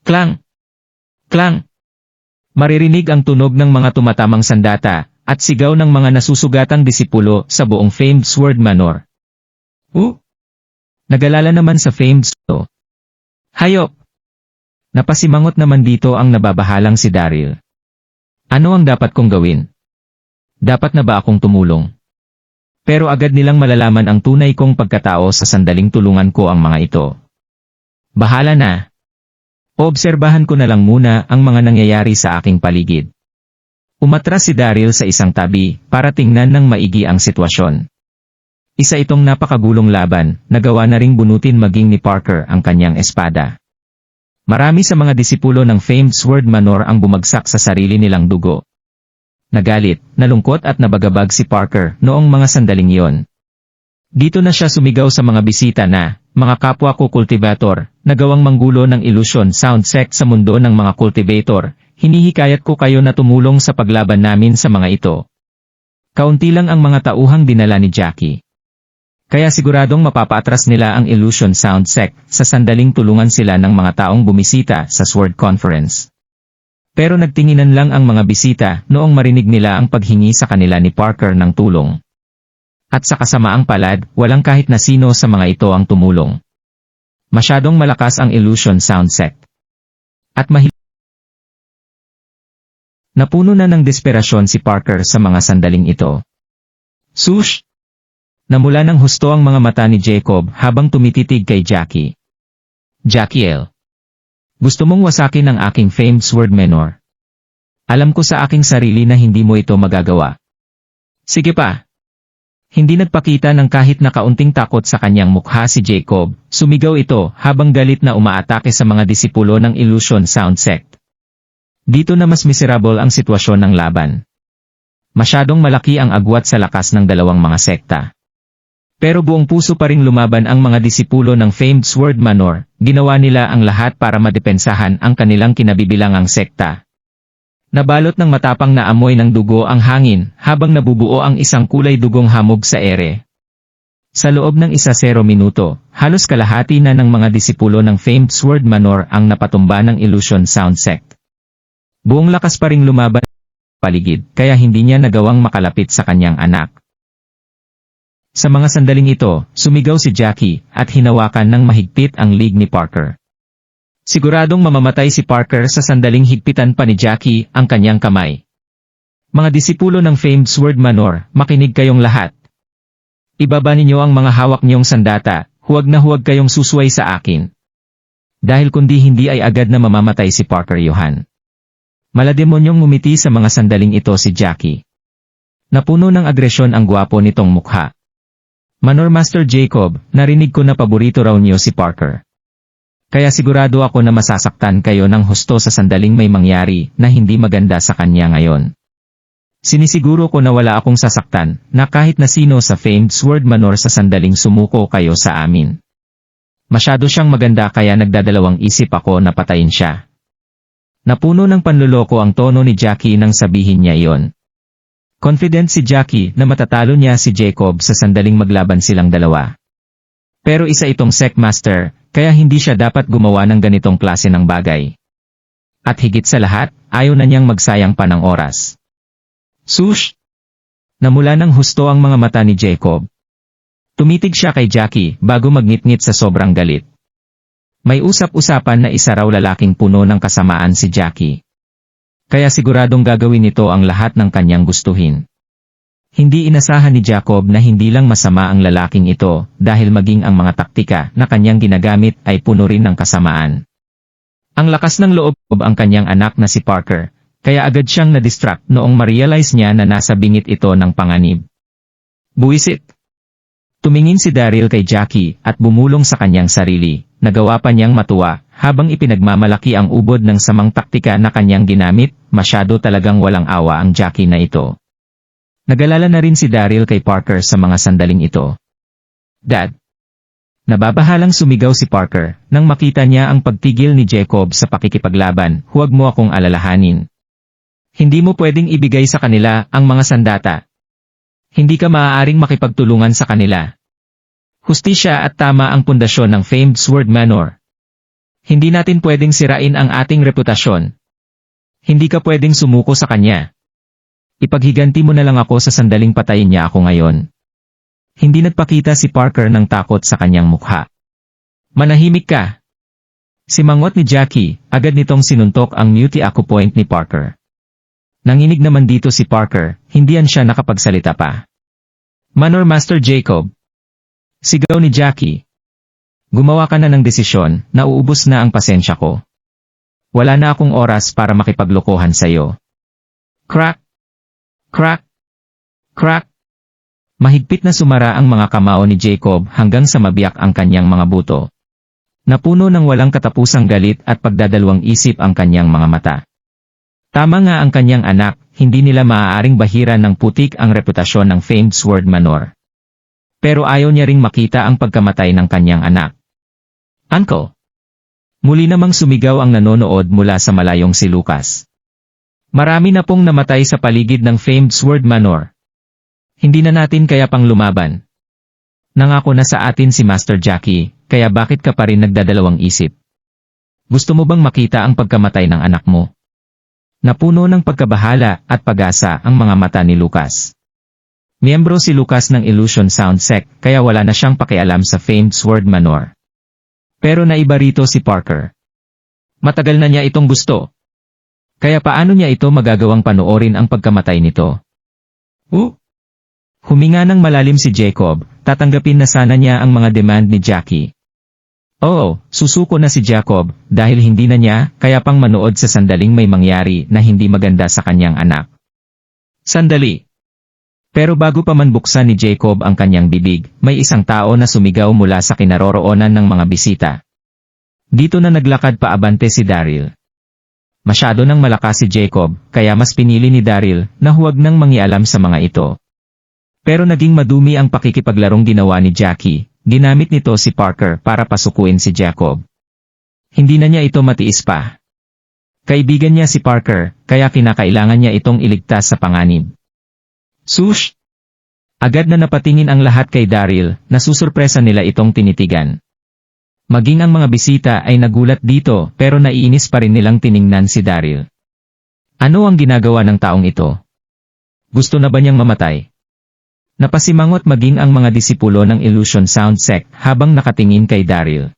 Klang! Klang! Maririnig ang tunog ng mga tumatamang sandata at sigaw ng mga nasusugatang disipulo sa buong famed Sword Manor. Nagalala naman sa famed Sword. "Hayop!" Napasimangot naman dito ang nababahalang si Daryl. "Ano ang dapat kong gawin? Dapat na ba akong tumulong?" Pero agad nilang malalaman ang tunay kong pagkatao sa sandaling tulungan ko ang mga ito. Bahala na. Obserbahan ko na lang muna ang mga nangyayari sa aking paligid. Umatras si Daryl sa isang tabi para tingnan ng maigi ang sitwasyon. Isa itong napakagulong laban, nagawa na ring bunutin maging ni Parker ang kanyang espada. Marami sa mga disipulo ng famed Sword Manor ang bumagsak sa sarili nilang dugo. Nagalit, nalungkot at nabagabag si Parker noong mga sandaling iyon. Dito na siya sumigaw sa mga bisita na, "Mga kapwa ko cultivator, nagawang manggulo ng Illusion Sound Sect sa mundo ng mga cultivator, hinihikayat ko kayo na tumulong sa paglaban namin sa mga ito." Kaunti lang ang mga tauhang dinala ni Jackie. Kaya siguradong mapapaatras nila ang Illusion Sound Sect sa sandaling tulungan sila ng mga taong bumisita sa Sword Conference. Pero nagtinginan lang ang mga bisita noong marinig nila ang paghingi sa kanila ni Parker ng tulong. At sa kasamaang palad, walang kahit na sino sa mga ito ang tumulong. Masyadong malakas ang Illusion Sound Sect. At napuno na ng desperasyon si Parker sa mga sandaling ito. "Sush!" Namula ng husto ang mga mata ni Jacob habang tumititig kay Jackie. "Jackiel, gusto mong wasakin ang aking famed Sword Manor? Alam ko sa aking sarili na hindi mo ito magagawa. Sige pa. Hindi nagpakita ng kahit na kaunting takot sa kanyang mukha si Jacob, sumigaw ito habang galit na umaatake sa mga disipulo ng Illusion Sound Sect. Dito na mas miserable ang sitwasyon ng laban. Masyadong malaki ang agwat sa lakas ng dalawang mga sekta. Pero buong puso pa ring lumaban ang mga disipulo ng famed Sword Manor, ginawa nila ang lahat para madepensahan ang kanilang kinabibilangang sekta. Nabalot ng matapang na amoy ng dugo ang hangin habang nabubuo ang isang kulay dugong hamog sa ere. Sa loob ng 1-0 minuto, halos kalahati na ng mga disipulo ng famed Sword Manor ang napatumba ng Illusion Sound Sect. Buong lakas pa ring lumaban sa paligid kaya hindi niya nagawang makalapit sa kanyang anak. Sa mga sandaling ito, sumigaw si Jackie at hinawakan ng mahigpit ang lig ni Parker. Siguradong mamamatay si Parker sa sandaling higpitan pa ni Jackie ang kanyang kamay. Mga disipulo ng famed Sword Manor, makinig kayong lahat. Ibaba ninyo ang mga hawak niyong sandata, huwag na huwag kayong susway sa akin. Dahil kundi hindi ay agad na mamamatay si Parker Johan. Malademonyong ngumiti sa mga sandaling ito si Jackie. Napuno ng agresyon ang gwapo nitong mukha. Manor Master Jacob, narinig ko na paborito raw niyo si Parker. Kaya sigurado ako na masasaktan kayo ng husto sa sandaling may mangyari na hindi maganda sa kanya ngayon. Sinisiguro ko na wala akong sasaktan na kahit na sino sa famed Sword Manor sa sandaling sumuko kayo sa amin. Masyado siyang maganda kaya nagdadalawang isip ako na patayin siya. Napuno ng panluloko ang tono ni Jackie nang sabihin niya iyon. Confident si Jackie na matatalo niya si Jacob sa sandaling maglaban silang dalawa. Pero isa itong Sectmaster, kaya hindi siya dapat gumawa ng ganitong klase ng bagay. At higit sa lahat, ayaw na niyang magsayang pa ng oras. Sush! Namula ng husto ang mga mata ni Jacob. Tumitig siya kay Jackie bago magngit-ngit sa sobrang galit. May usap-usapan na isa raw lalaking puno ng kasamaan si Jackie. Kaya siguradong gagawin nito ang lahat ng kanyang gustuhin. Hindi inasahan ni Jacob na hindi lang masama ang lalaking ito dahil maging ang mga taktika na kanyang ginagamit ay puno rin ng kasamaan. Ang lakas ng loob ang kanyang anak na si Parker, kaya agad siyang na-distract noong ma-realize niya na nasa bingit ito ng panganib. Buwisit! Tumingin si Daryl kay Jackie at bumulong sa kanyang sarili, nagawa pa niyang matuwa habang ipinagmamalaki ang ubod ng samang taktika na kanyang ginamit, masyado talagang walang awa ang Jackie na ito. Nagalala na rin si Daryl kay Parker sa mga sandaling ito. Dad! Nababahalang sumigaw si Parker nang makita niya ang pagtigil ni Jacob sa pakikipaglaban, huwag mo akong alalahanin. Hindi mo pwedeng ibigay sa kanila ang mga sandata. Hindi ka maaaring makipagtulungan sa kanila. Hustisya at tama ang pundasyon ng famed Sword Manor. Hindi natin pwedeng sirain ang ating reputasyon. Hindi ka pwedeng sumuko sa kanya. Ipaghiganti mo na lang ako sa sandaling patayin niya ako ngayon. Hindi nagpakita si Parker ng takot sa kanyang mukha. Manahimik ka! Simangot ni Jackie, agad nitong sinuntok ang muti acupoint ni Parker. Nanginig naman dito si Parker, hindian siya nakapagsalita pa. Manor Master Jacob! Sigaw ni Jackie. Gumawa ka na ng desisyon, nauubos na ang pasensya ko. Wala na akong oras para makipaglokohan sa'yo. Crack! Crack! Crack! Mahigpit na sumara ang mga kamao ni Jacob hanggang sa mabiyak ang kanyang mga buto. Napuno ng walang katapusang galit at pagdadalawang isip ang kanyang mga mata. Tama nga ang kanyang anak, hindi nila maaaring bahiran ng putik ang reputasyon ng famed Sword Manor. Pero ayaw niya ring makita ang pagkamatay ng kanyang anak. Uncle! Muli namang sumigaw ang nanonood mula sa malayong si Lucas. Marami na pong namatay sa paligid ng famed Sword Manor. Hindi na natin kaya pang lumaban. Nangako na sa atin si Master Jackie, kaya bakit ka pa rin nagdadalawang isip? Gusto mo bang makita ang pagkamatay ng anak mo? Napuno ng pagkabahala at pag-asa ang mga mata ni Lucas. Miyembro si Lucas ng Illusion Sound Sect kaya wala na siyang pakialam sa famed Sword Manor. Pero naiba rito si Parker. Matagal na niya itong gusto. Kaya paano niya ito magagawang panoorin ang pagkamatay nito? Huminga ng malalim si Jacob, tatanggapin na sana niya ang mga demand ni Jackie. Oo, susuko na si Jacob, dahil hindi na niya, kaya pang manood sa sandaling may mangyari na hindi maganda sa kanyang anak. Sandali. Pero bago pa man buksan ni Jacob ang kanyang bibig, may isang tao na sumigaw mula sa kinaroroonan ng mga bisita. Dito na naglakad paabante si Daryl. Masyado nang malakas si Jacob, kaya mas pinili ni Daryl na huwag nang mangialam sa mga ito. Pero naging madumi ang pakikipaglarong ginawa ni Jackie, ginamit nito si Parker para pasukuin si Jacob. Hindi na niya ito matiis pa. Kaibigan niya si Parker, kaya kinakailangan niya itong iligtas sa panganib. Sush! Agad na napatingin ang lahat kay Daryl, na susurpresa nila itong tinitigan. Maging ang mga bisita ay nagulat dito pero naiinis pa rin nilang tiningnan si Daryl. Ano ang ginagawa ng taong ito? Gusto na ba niyang mamatay? Napasimangot maging ang mga disipulo ng Illusion Sound Sect habang nakatingin kay Daryl.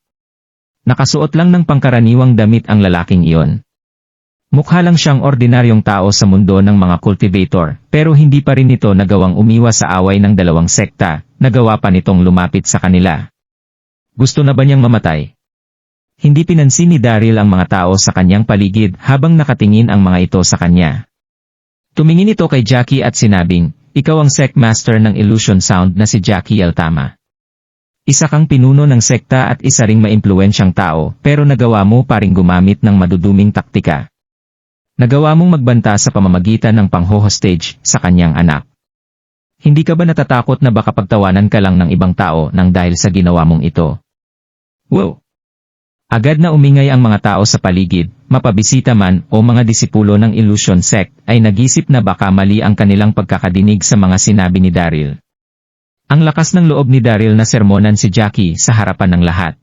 Nakasuot lang ng pangkaraniwang damit ang lalaking iyon. Mukha lang siyang ordinaryong tao sa mundo ng mga cultivator, pero hindi pa rin ito nagawang umiwas sa away ng dalawang sekta, nagawa pa nitong lumapit sa kanila. Gusto na ba niyang mamatay? Hindi pinansin ni Daryl ang mga tao sa kanyang paligid habang nakatingin ang mga ito sa kanya. Tumingin ito kay Jackie at sinabing, "Ikaw ang sect master ng Illusion Sound na si Jackie Altama. Isa kang pinuno ng sekta at isa ring maimpluwensyang tao, pero nagawa mo pa ring gumamit ng maduduming taktika. Nagawa mong magbanta sa pamamagitan ng pangho-hostage sa kanyang anak. Hindi ka ba natatakot na baka pagtawanan ka lang ng ibang tao nang dahil sa ginawa mong ito?" Wow! Agad na umingay ang mga tao sa paligid, mapabisita man o mga disipulo ng Illusion Sect ay nag-isip na baka mali ang kanilang pagkakadinig sa mga sinabi ni Daryl. Ang lakas ng loob ni Daryl na sermonan si Jackie sa harapan ng lahat.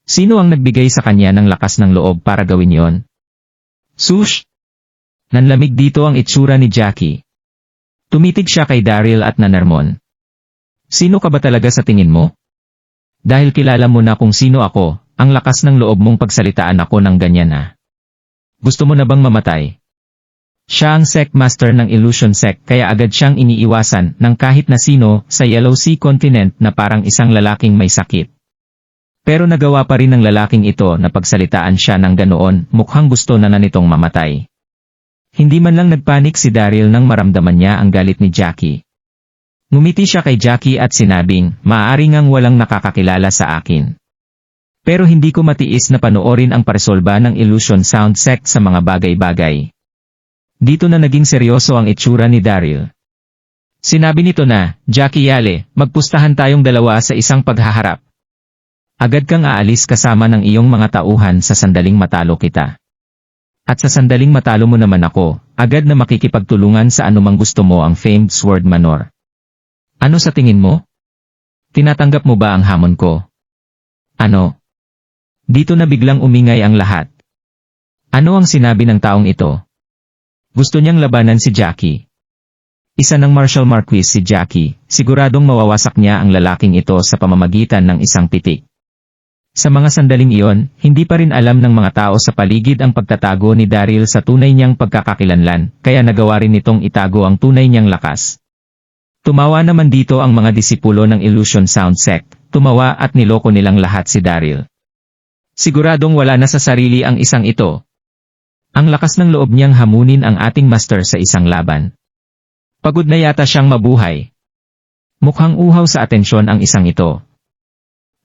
Sino ang nagbigay sa kanya ng lakas ng loob para gawin yon? Sush! Nanlamig dito ang itsura ni Jackie. Tumitig siya kay Daryl at nanarmon. Sino ka ba talaga sa tingin mo? Dahil kilala mo na kung sino ako, ang lakas ng loob mong pagsalitaan ako ng ganyan ah. Gusto mo na bang mamatay? Siya ang sect master ng Illusion Sect kaya agad siyang iniiwasan ng kahit na sino sa Yellow Sea Continent na parang isang lalaking may sakit. Pero nagawa pa rin ng lalaking ito na pagsalitaan siya ng ganoon, mukhang gusto na nitong mamatay. Hindi man lang nagpanik si Daryl nang maramdaman niya ang galit ni Jackie. Ngumiti siya kay Jackie at sinabing, "Maaari ngang walang nakakakilala sa akin. Pero hindi ko matiis na panoorin ang paresolba ng Illusion Sound Sect sa mga bagay-bagay." Dito na naging seryoso ang itsura ni Daryl. Sinabi nito na, "Jackie Yale, magpustahan tayong dalawa sa isang paghaharap. Agad kang aalis kasama ng iyong mga tauhan sa sandaling matalo kita. At sa sandaling matalo mo naman ako, agad na makikipagtulungan sa anumang gusto mo ang famed Sword Manor. Ano sa tingin mo? Tinatanggap mo ba ang hamon ko?" Ano? Dito na biglang umingay ang lahat. Ano ang sinabi ng taong ito? Gusto niyang labanan si Jackie. Isa ng martial marquis si Jackie, siguradong mawawasak niya ang lalaking ito sa pamamagitan ng isang pitik. Sa mga sandaling iyon, hindi pa rin alam ng mga tao sa paligid ang pagtatago ni Daryl sa tunay niyang pagkakakilanlan, kaya nagawa rin nitong itago ang tunay niyang lakas. Tumawa naman dito ang mga disipulo ng Illusion Sound Sect, tumawa at niloko nilang lahat si Daryl. Siguradong wala na sa sarili ang isang ito. Ang lakas ng loob niyang hamunin ang ating master sa isang laban. Pagod na yata siyang mabuhay. Mukhang uhaw sa atensyon ang isang ito.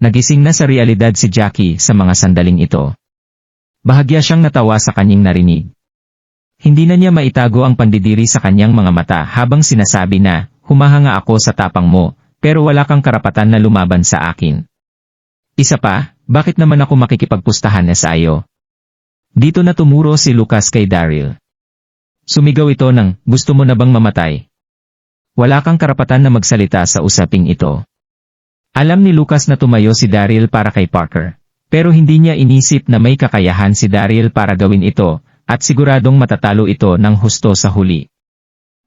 Nagising na sa realidad si Jackie sa mga sandaling ito. Bahagya siyang natawa sa kanyang narinig. Hindi na niya maitago ang pandidiri sa kanyang mga mata habang sinasabi na, "Humahanga ako sa tapang mo, pero wala kang karapatan na lumaban sa akin. Isa pa, bakit naman ako makikipagpustahan na sa iyo?" Dito na tumuro si Lucas kay Daryl. Sumigaw ito ng, "Gusto mo na bang mamatay? Wala kang karapatan na magsalita sa usaping ito." Alam ni Lucas na tumayo si Daryl para kay Parker, pero hindi niya inisip na may kakayahan si Daryl para gawin ito, at siguradong matatalo ito ng husto sa huli.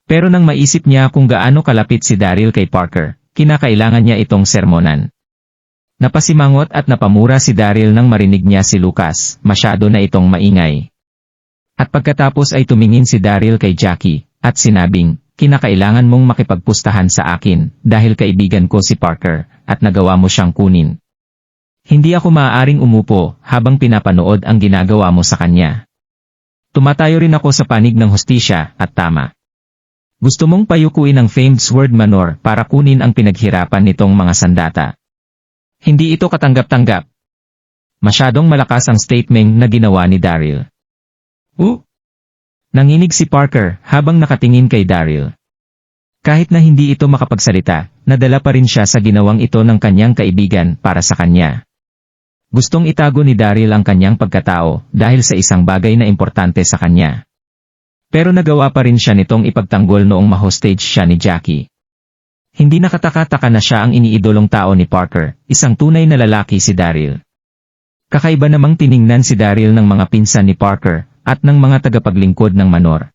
Pero nang maisip niya kung gaano kalapit si Daryl kay Parker, kinakailangan niya itong sermonan. Napasimangot at napamura si Daryl nang marinig niya si Lucas, masyado na itong maingay. At pagkatapos ay tumingin si Daryl kay Jackie, at sinabing, "Kinakailangan mong makipagpustahan sa akin, dahil kaibigan ko si Parker, at nagawa mo siyang kunin. Hindi ako maaaring umupo, habang pinapanood ang ginagawa mo sa kanya. Tumatayo rin ako sa panig ng hustisya, at tama. Gusto mong payukuin ang famed sword manor para kunin ang pinaghirapan nitong mga sandata. Hindi ito katanggap-tanggap. Masyadong malakas ang statement na ginawa ni Daryl. Nanginig si Parker habang nakatingin kay Daryl. Kahit na hindi ito makapagsalita, nadala pa rin siya sa ginawang ito ng kanyang kaibigan para sa kanya. Gustong itago ni Daryl ang kanyang pagkatao dahil sa isang bagay na importante sa kanya. Pero nagawa pa rin siya nitong ipagtanggol noong mahostage siya ni Jackie. Hindi nakataka-taka na siya ang iniidolong tao ni Parker, isang tunay na lalaki si Daryl. Kakaiba namang tiningnan si Daryl ng mga pinsan ni Parker at ng mga tagapaglingkod ng manor.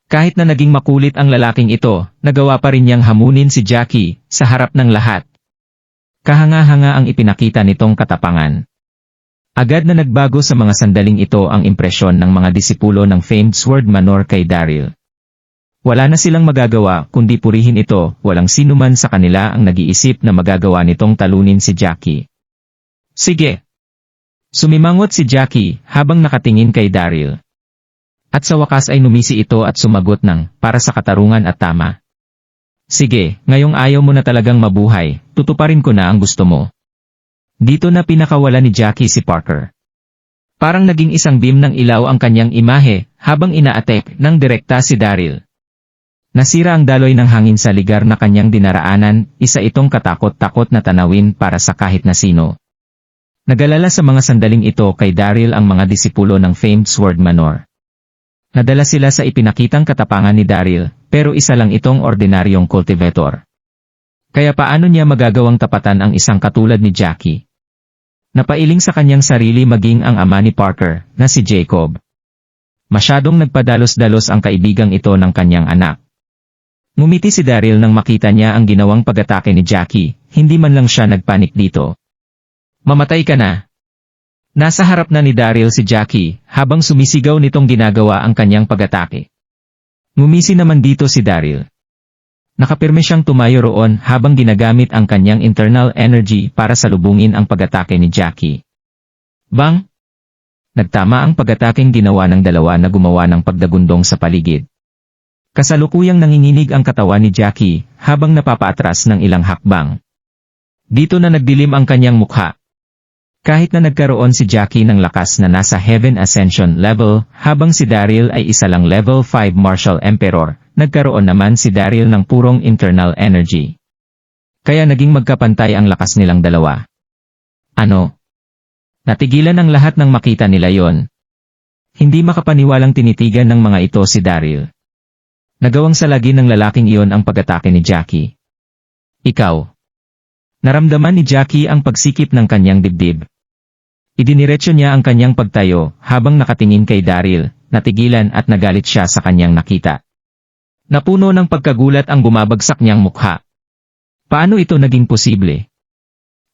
Kahit na naging makulit ang lalaking ito, nagawa pa rin niyang hamunin si Jackie sa harap ng lahat. Kahanga-hanga ang ipinakita nitong katapangan. Agad na nagbago sa mga sandaling ito ang impresyon ng mga disipulo ng famed sword manor kay Daryl. Wala na silang magagawa kundi purihin ito, walang sinuman sa kanila ang nag-iisip na magagawa nitong talunin si Jackie. Sige! Sumimangot si Jackie habang nakatingin kay Daryl. At sa wakas ay numisi ito at sumagot ng, para sa katarungan at tama. Sige, ngayong ayaw mo na talagang mabuhay, tutuparin ko na ang gusto mo. Dito na pinakawala ni Jackie si Parker. Parang naging isang beam ng ilaw ang kanyang imahe habang ina-attack ng direkta si Daryl. Nasira ang daloy ng hangin sa ligar na kanyang dinaraanan, isa itong katakot-takot na tanawin para sa kahit na sino. Nagalala sa mga sandaling ito kay Daryl ang mga disipulo ng famed sword manor. Nadala sila sa ipinakitang katapangan ni Daryl, pero isa lang itong ordinaryong cultivator. Kaya paano niya magagawang tapatan ang isang katulad ni Jackie? Napailing sa kanyang sarili maging ang ama ni Parker, na si Jacob. Masyadong nagpadalos-dalos ang kaibigang ito ng kanyang anak. Ngumiti si Daryl nang makita niya ang ginawang pag-atake ni Jackie, hindi man lang siya nagpanik dito. Mamatay ka na! Nasa harap na ni Daryl si Jackie, habang sumisigaw nitong ginagawa ang kanyang pag-atake. Ngumisi naman dito si Daryl. Nakapirme siyang tumayo roon habang ginagamit ang kanyang internal energy para salubungin ang pag-atake ni Jackie. Bang! Nagtama ang pag-atakeng ginawa ng dalawa na gumawa ng pagdagundong sa paligid. Kasalukuyang nanginginig ang katawan ni Jackie habang napapaatras ng ilang hakbang. Dito na nagdilim ang kanyang mukha. Kahit na nagkaroon si Jackie ng lakas na nasa Heaven Ascension level, habang si Daryl ay isa lang level 5 Martial Emperor, nagkaroon naman si Daryl ng purong internal energy. Kaya naging magkapantay ang lakas nilang dalawa. Ano? Natigilan ang lahat nang makita nila yon. Hindi makapaniwalang tinitigan ng mga ito si Daryl. Nagawang salagi ng lalaking iyon ang pag-atake ni Jackie. Ikaw. Naramdaman ni Jackie ang pagsikip ng kanyang dibdib. Idiniretso niya ang kanyang pagtayo habang nakatingin kay Daryl, natigilan at nagalit siya sa kanyang nakita. Napuno ng pagkagulat ang bumabagsak niyang mukha. Paano ito naging posible?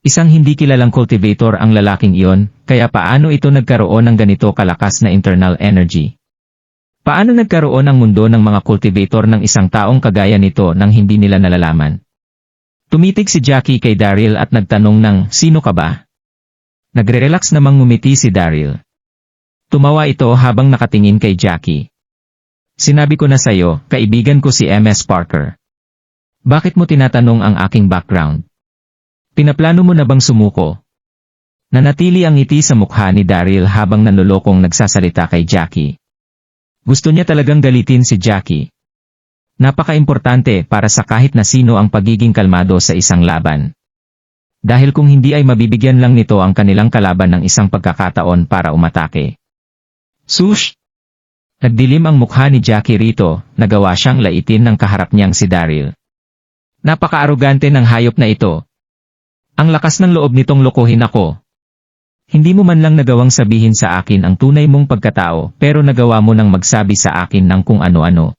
Isang hindi kilalang cultivator ang lalaking iyon, kaya paano ito nagkaroon ng ganito kalakas na internal energy? Paano nagkaroon ang mundo ng mga cultivator ng isang taong kagaya nito nang hindi nila nalalaman? Tumitig si Jackie kay Daryl at nagtanong ng, sino ka ba? Nagre-relax namang ngumiti si Daryl. Tumawa ito habang nakatingin kay Jackie. Sinabi ko na sayo, kaibigan ko si MS Parker. Bakit mo tinatanong ang aking background? Pinaplano mo na bang sumuko? Nanatili ang ngiti sa mukha ni Daryl habang nanlolokong nagsasalita kay Jackie. Gusto niya talagang galitin si Jackie. Napaka-importante para sa kahit na sino ang pagiging kalmado sa isang laban. Dahil kung hindi ay mabibigyan lang nito ang kanilang kalaban ng isang pagkakataon para umatake. Sush! Nagdilim ang mukha ni Jackie rito, nagawa siyang laitin ng kaharap niyang si Daryl. Napaka-arugante ng hayop na ito. Ang lakas ng loob nitong lokohin ako. Hindi mo man lang nagawang sabihin sa akin ang tunay mong pagkatao pero nagawa mo nang magsabi sa akin ng kung ano-ano.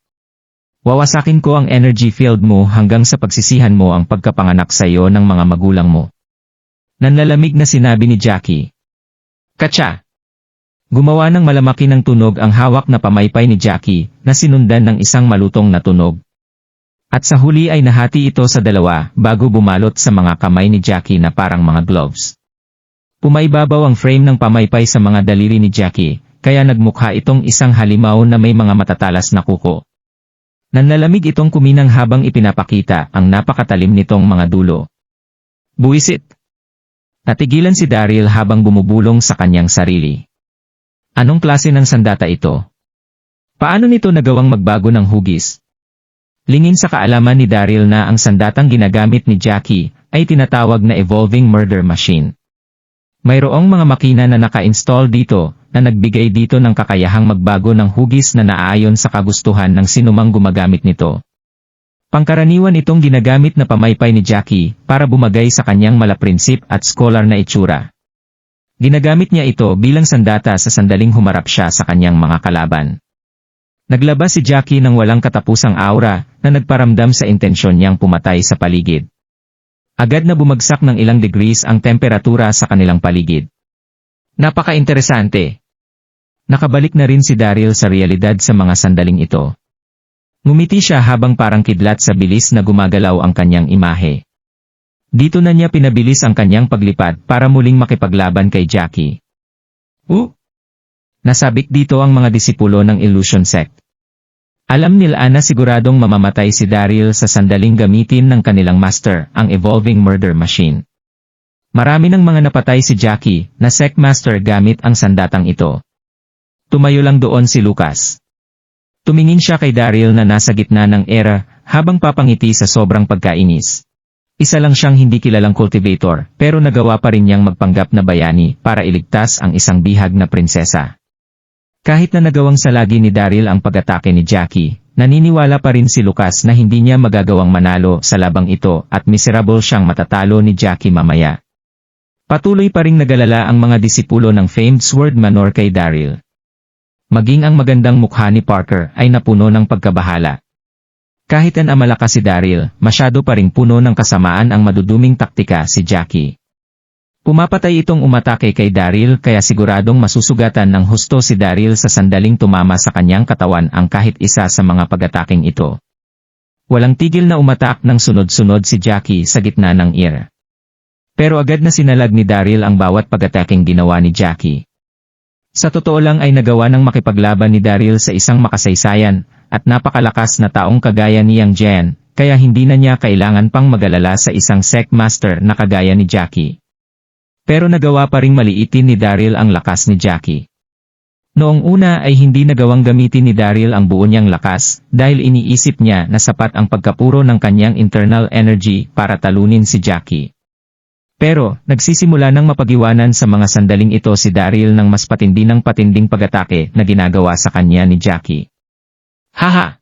Wawasakin ko ang energy field mo hanggang sa pagsisihan mo ang pagkapanganak sa iyo ng mga magulang mo. Nanlalamig na sinabi ni Jackie. Katsa! Gumawa ng malamaki ng tunog ang hawak na pamaypay ni Jackie na sinundan ng isang malutong na tunog. At sa huli ay nahati ito sa dalawa bago bumalot sa mga kamay ni Jackie na parang mga gloves. Pumaibabaw ang frame ng pamaypay sa mga daliri ni Jackie, kaya nagmukha itong isang halimaw na may mga matatalas na kuko. Nanlalamig itong kuminang habang ipinapakita ang napakatalim nitong mga dulo. Buwisit! Natigilan si Daryl habang bumubulong sa kanyang sarili. Anong klase ng sandata ito? Paano nito nagawang magbago ng hugis? Lingin sa kaalaman ni Daryl na ang sandatang ginagamit ni Jackie ay tinatawag na Evolving Murder Machine. Mayroong mga makina na naka-install dito na nagbigay dito ng kakayahang magbago ng hugis na naaayon sa kagustuhan ng sinumang gumagamit nito. Pangkaraniwan itong ginagamit na pamaypay ni Jackie para bumagay sa kanyang malaprinsip at scholar na itsura. Ginagamit niya ito bilang sandata sa sandaling humarap siya sa kanyang mga kalaban. Naglabas si Jackie ng walang katapusang aura na nagparamdam sa intensyon niyang pumatay sa paligid. Agad na bumagsak ng ilang degrees ang temperatura sa kanilang paligid. Napaka-interesante! Nakabalik na rin si Daryl sa realidad sa mga sandaling ito. Ngumiti siya habang parang kidlat sa bilis na gumagalaw ang kanyang imahe. Dito na niya pinabilis ang kanyang paglipad para muling makipaglaban kay Jackie. Nasabik dito ang mga disipulo ng Illusion Sect. Alam nila na siguradong mamamatay si Daryl sa sandaling gamitin ng kanilang master, ang Evolving Murder Machine. Marami ng mga napatay si Jackie na Sect Master gamit ang sandatang ito. Tumayo lang doon si Lucas. Tumingin siya kay Daryl na nasa gitna ng era habang papangiti sa sobrang pagkainis. Isa lang siyang hindi kilalang cultivator pero nagawa pa rin niyang magpanggap na bayani para iligtas ang isang bihag na prinsesa. Kahit na nagawang salagi ni Daryl ang pag-atake ni Jackie, naniniwala pa rin si Lucas na hindi niya magagawang manalo sa labang ito at miserable siyang matatalo ni Jackie mamaya. Patuloy pa ring nagalala ang mga disipulo ng famed sword manor kay Daryl. Maging ang magandang mukha ni Parker ay napuno ng pagkabahala. Kahit na malakas si Daryl, masyado pa ring puno ng kasamaan ang maduduming taktika si Jackie. Pumapatay itong umatake kay Daryl kaya siguradong masusugatan ng husto si Daryl sa sandaling tumama sa kanyang katawan ang kahit isa sa mga pag-ataking ito. Walang tigil na umatak ng sunod-sunod si Jackie sa gitna ng era. Pero agad na sinalag ni Daryl ang bawat pag-ataking ginawa ni Jackie. Sa totoo lang ay nagawa ng makipaglaban ni Daryl sa isang makasaysayan at napakalakas na taong kagaya ni Yang Jian, kaya hindi na niya kailangan pang mag-alala sa isang sect master na kagaya ni Jackie. Pero nagawa pa ring maliitin ni Daryl ang lakas ni Jackie. Noong una ay hindi nagawang gamitin ni Daryl ang buo niyang lakas dahil iniisip niya na sapat ang pagkapuro ng kanyang internal energy para talunin si Jackie. Pero, nagsisimula ng mapagiwanan sa mga sandaling ito si Daryl ng mas patindi ng patinding pag-atake na ginagawa sa kanya ni Jackie. Haha!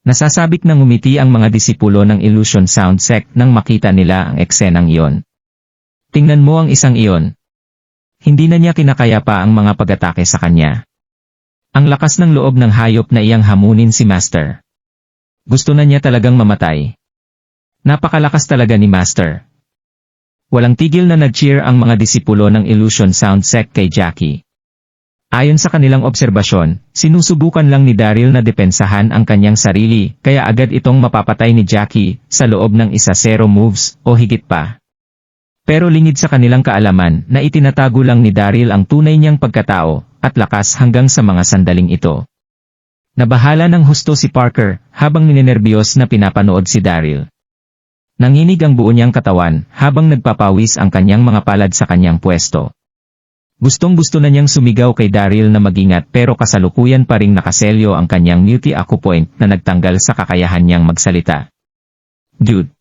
Nasasabik na ngumiti ang mga disipulo ng Illusion Sound Sect nang makita nila ang eksenang iyon. Tingnan mo ang isang iyon. Hindi na niya kinakaya pa ang mga pag-atake sa kanya. Ang lakas ng loob ng hayop na iyang hamunin si Master. Gusto na niya talagang mamatay. Napakalakas talaga ni Master. Walang tigil na nag-cheer ang mga disipulo ng Illusion Sound Sect kay Jackie. Ayon sa kanilang obserbasyon, sinusubukan lang ni Daryl na depensahan ang kanyang sarili kaya agad itong mapapatay ni Jackie sa loob ng 1-0 moves o higit pa. Pero lingid sa kanilang kaalaman na itinatago lang ni Daryl ang tunay niyang pagkatao at lakas hanggang sa mga sandaling ito. Nabahala ng husto si Parker habang ninenerbiyos na pinapanood si Daryl. Nanginig ang buo niyang katawan habang nagpapawis ang kanyang mga palad sa kanyang pwesto. Gustong-gusto na niyang sumigaw kay Daryl na mag-ingat pero kasalukuyan pa ring nakaselyo ang kanyang multi acupoint na nagtanggal sa kakayahan niyang magsalita. Dude!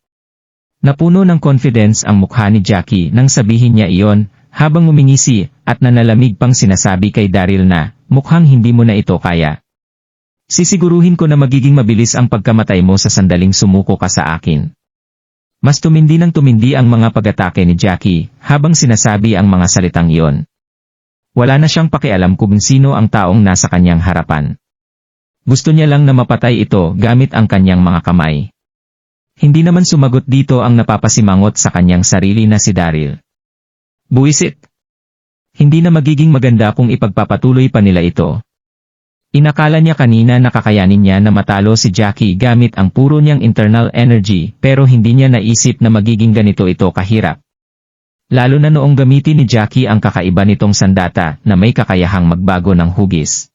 Napuno ng confidence ang mukha ni Jackie nang sabihin niya iyon habang umingisi at nanalamig pang sinasabi kay Daryl na, mukhang hindi mo na ito kaya. Sisiguruhin ko na magiging mabilis ang pagkamatay mo sa sandaling sumuko ka sa akin. Mas tumindi ng tumindi ang mga pag-atake ni Jackie habang sinasabi ang mga salitang iyon. Wala na siyang pakialam kung sino ang taong nasa kanyang harapan. Gusto niya lang na mapatay ito gamit ang kanyang mga kamay. Hindi naman sumagot dito ang napapasimangot sa kanyang sarili na si Daryl. Buwisit! Hindi na magiging maganda kung ipagpapatuloy pa nila ito. Inakala niya kanina na kakayanin niya na matalo si Jackie gamit ang puro niyang internal energy pero hindi niya naisip na magiging ganito ito kahirap. Lalo na noong gamitin ni Jackie ang kakaiba nitong sandata na may kakayahang magbago ng hugis.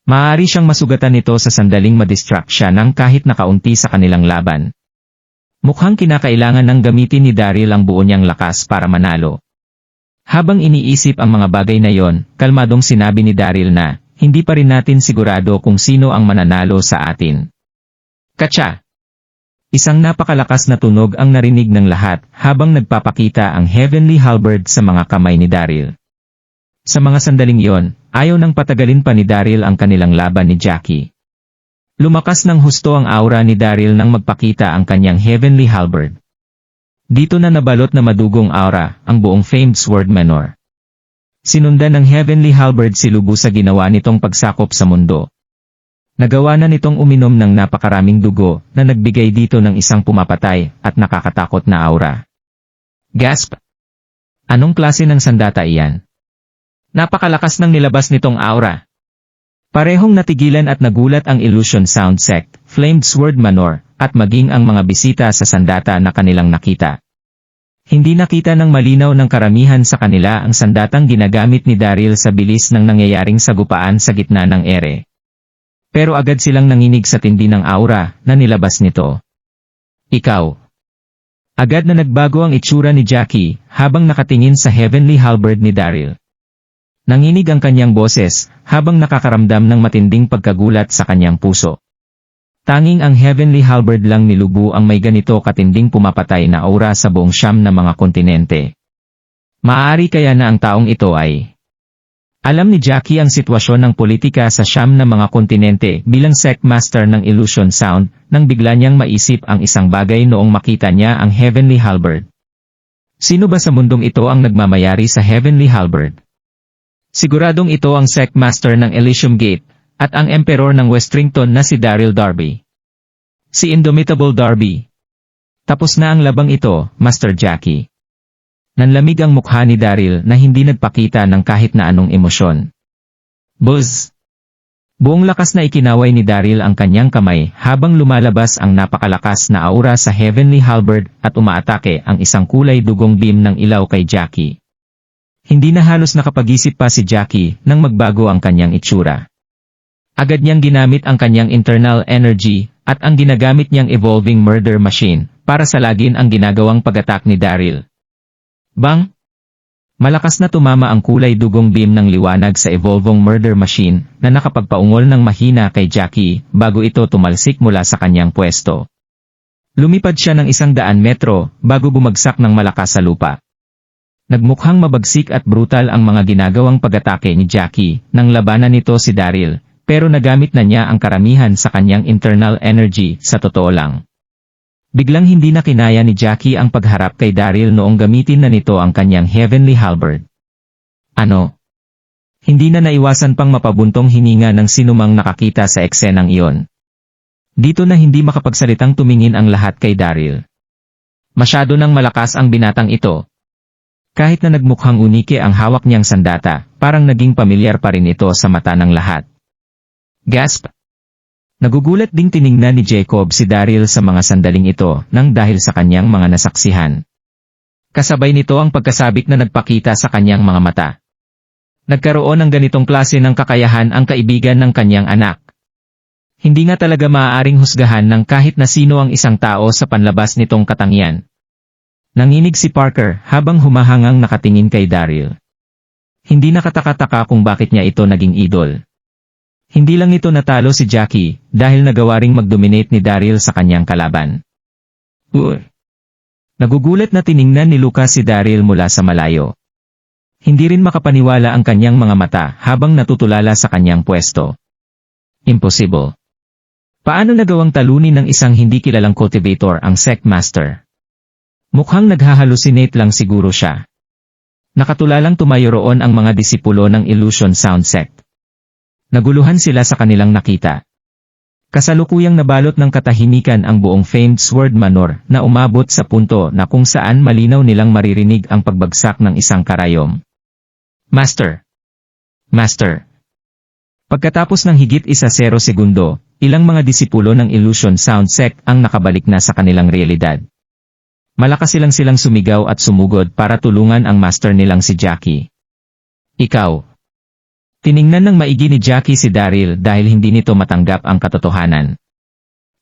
Maaari siyang masugatan nito sa sandaling madistract siya ng kahit na kaunti sa kanilang laban. Mukhang kinakailangan ng gamitin ni Daryl ang buo niyang lakas para manalo. Habang iniisip ang mga bagay na yon, kalmadong sinabi ni Daryl na, hindi pa rin natin sigurado kung sino ang mananalo sa atin. Katsa! Isang napakalakas na tunog ang narinig ng lahat habang nagpapakita ang Heavenly Halberd sa mga kamay ni Daryl. Sa mga sandaling iyon, ayaw nang patagalin pa ni Daryl ang kanilang laban ni Jackie. Lumakas ng husto ang aura ni Daryl nang magpakita ang kanyang Heavenly Halberd. Dito na nabalot na madugong aura ang buong famed Sword Manor. Sinundan ng Heavenly Halberd si Lubu sa ginawa nitong pagsakop sa mundo. Nagawa na nitong uminom ng napakaraming dugo na nagbigay dito ng isang pumapatay at nakakatakot na aura. Gasp! Anong klase ng sandata iyan? Napakalakas ng nilabas nitong aura. Parehong natigilan at nagulat ang Illusion Sound Sect, Flamed Sword Manor, at maging ang mga bisita sa sandata na kanilang nakita. Hindi nakita ng malinaw ng karamihan sa kanila ang sandatang ginagamit ni Daryl sa bilis ng nangyayaring sagupaan sa gitna ng ere. Pero agad silang nanginig sa tindi ng aura na nilabas nito. Ikaw. Agad na nagbago ang itsura ni Jackie habang nakatingin sa Heavenly Halberd ni Daryl. Nanginig ang kanyang boses habang nakakaramdam ng matinding pagkagulat sa kanyang puso. Tanging ang Heavenly Halberd lang ni Lubu ang may ganito katinding pumapatay na aura sa buong siyam na mga kontinente. Maaari kaya na ang taong ito ay... Alam ni Jackie ang sitwasyon ng politika sa siyam na mga kontinente bilang Sect Master ng Illusion Sound nang bigla niyang maisip ang isang bagay noong makita niya ang Heavenly Halberd. Sino ba sa mundong ito ang nagmamayari sa Heavenly Halberd? Siguradong ito ang Sect Master ng Elysium Gate, at ang Emperor ng Westrington na si Daryl Darby. Si Indomitable Darby. Tapos na ang labang ito, Master Jackie. Nanlamig ang mukha ni Daryl na hindi nagpakita ng kahit na anong emosyon. Buzz! Buong lakas na ikinaway ni Daryl ang kanyang kamay habang lumalabas ang napakalakas na aura sa Heavenly Halberd at umaatake ang isang kulay dugong beam ng ilaw kay Jackie. Hindi na halos nakapag-isip pa si Jackie nang magbago ang kanyang itsura. Agad niyang ginamit ang kanyang internal energy at ang ginagamit niyang evolving murder machine para salagin ang ginagawang pag-attack ni Daryl. Bang! Malakas na tumama ang kulay dugong beam ng liwanag sa evolving murder machine na nakapagpaungol ng mahina kay Jackie bago ito tumalsik mula sa kanyang pwesto. Lumipad siya ng 100 metro bago bumagsak ng malakas sa lupa. Nagmukhang mabagsik at brutal ang mga ginagawang pag-atake ni Jackie nang labanan nito si Daryl, pero nagamit na niya ang karamihan sa kanyang internal energy sa totoo lang. Biglang hindi na kinaya ni Jackie ang pagharap kay Daryl noong gamitin na nito ang kanyang Heavenly Halberd. Ano? Hindi na naiwasan pang mapabuntong hininga ng sinumang nakakita sa eksenang iyon. Dito na hindi makapagsalitang tumingin ang lahat kay Daryl. Masyado nang malakas ang binatang ito. Kahit na nagmukhang unike ang hawak niyang sandata, parang naging pamilyar pa rin ito sa mata ng lahat. Gasp! Nagugulat ding tiningnan ni Jacob si Daryl sa mga sandaling ito nang dahil sa kanyang mga nasaksihan. Kasabay nito ang pagkasabik na nagpakita sa kanyang mga mata. Nagkaroon ng ganitong klase ng kakayahan ang kaibigan ng kanyang anak. Hindi nga talaga maaaring husgahan ng kahit na sino ang isang tao sa panlabas nitong katangian. Nanginig si Parker habang humahangang nakatingin kay Daryl. Hindi nakataka-taka kung bakit niya ito naging idol. Hindi lang ito natalo si Jackie dahil nagawa ring mag-dominate ni Daryl sa kanyang kalaban. Nagugulat na tiningnan ni Lucas si Daryl mula sa malayo. Hindi rin makapaniwala ang kanyang mga mata habang natutulala sa kanyang pwesto. Impossible. Paano nagawang talunin ng isang hindi kilalang cultivator ang Sect Master? Mukhang naghahalusinate lang siguro siya. Nakatulalang tumayo roon ang mga disipulo ng Illusion Sound Sect. Naguluhan sila sa kanilang nakita. Kasalukuyang nabalot ng katahimikan ang buong famed Sword Manor na umabot sa punto na kung saan malinaw nilang maririnig ang pagbagsak ng isang karayom. Master! Master! Pagkatapos ng higit 10 segundo, ilang mga disipulo ng Illusion Sound Sect ang nakabalik na sa kanilang realidad. Malakas silang sumigaw at sumugod para tulungan ang master nilang si Jackie. Ikaw! Tiningnan ng maigi ni Jackie si Daryl dahil hindi nito matanggap ang katotohanan.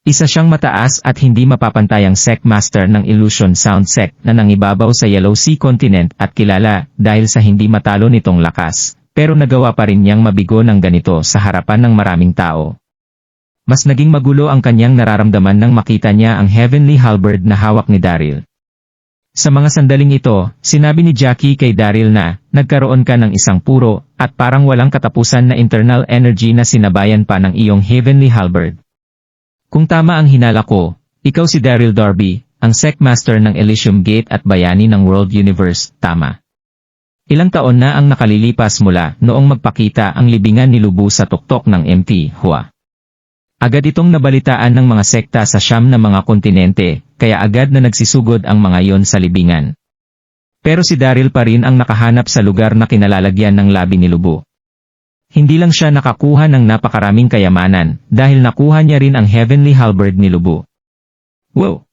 Isa siyang mataas at hindi mapapantayang Sect Master ng Illusion Sound Sect na nangibabaw sa Yellow Sea Continent at kilala dahil sa hindi matalo nitong lakas, pero nagawa pa rin niyang mabigo ng ganito sa harapan ng maraming tao. Mas naging magulo ang kanyang nararamdaman nang makita niya ang Heavenly Halberd na hawak ni Daryl. Sa mga sandaling ito, sinabi ni Jackie kay Daryl na, nagkaroon ka ng isang puro, at parang walang katapusan na internal energy na sinabayan pa ng iyong Heavenly Halberd. Kung tama ang hinala ko, ikaw si Daryl Darby, ang Sect Master ng Elysium Gate at bayani ng World Universe, tama. Ilang taon na ang nakalilipas mula noong magpakita ang libingan ni Lubu sa tuktok ng MT, Hua. Agad itong nabalitaan ng mga sekta sa siyam na mga kontinente, kaya agad na nagsisugod ang mga yon sa libingan. Pero si Daryl pa rin ang nakahanap sa lugar na kinalalagyan ng labi ni Lubu. Hindi lang siya nakakuha ng napakaraming kayamanan, dahil nakuha niya rin ang Heavenly Halberd ni Lubu. Wow!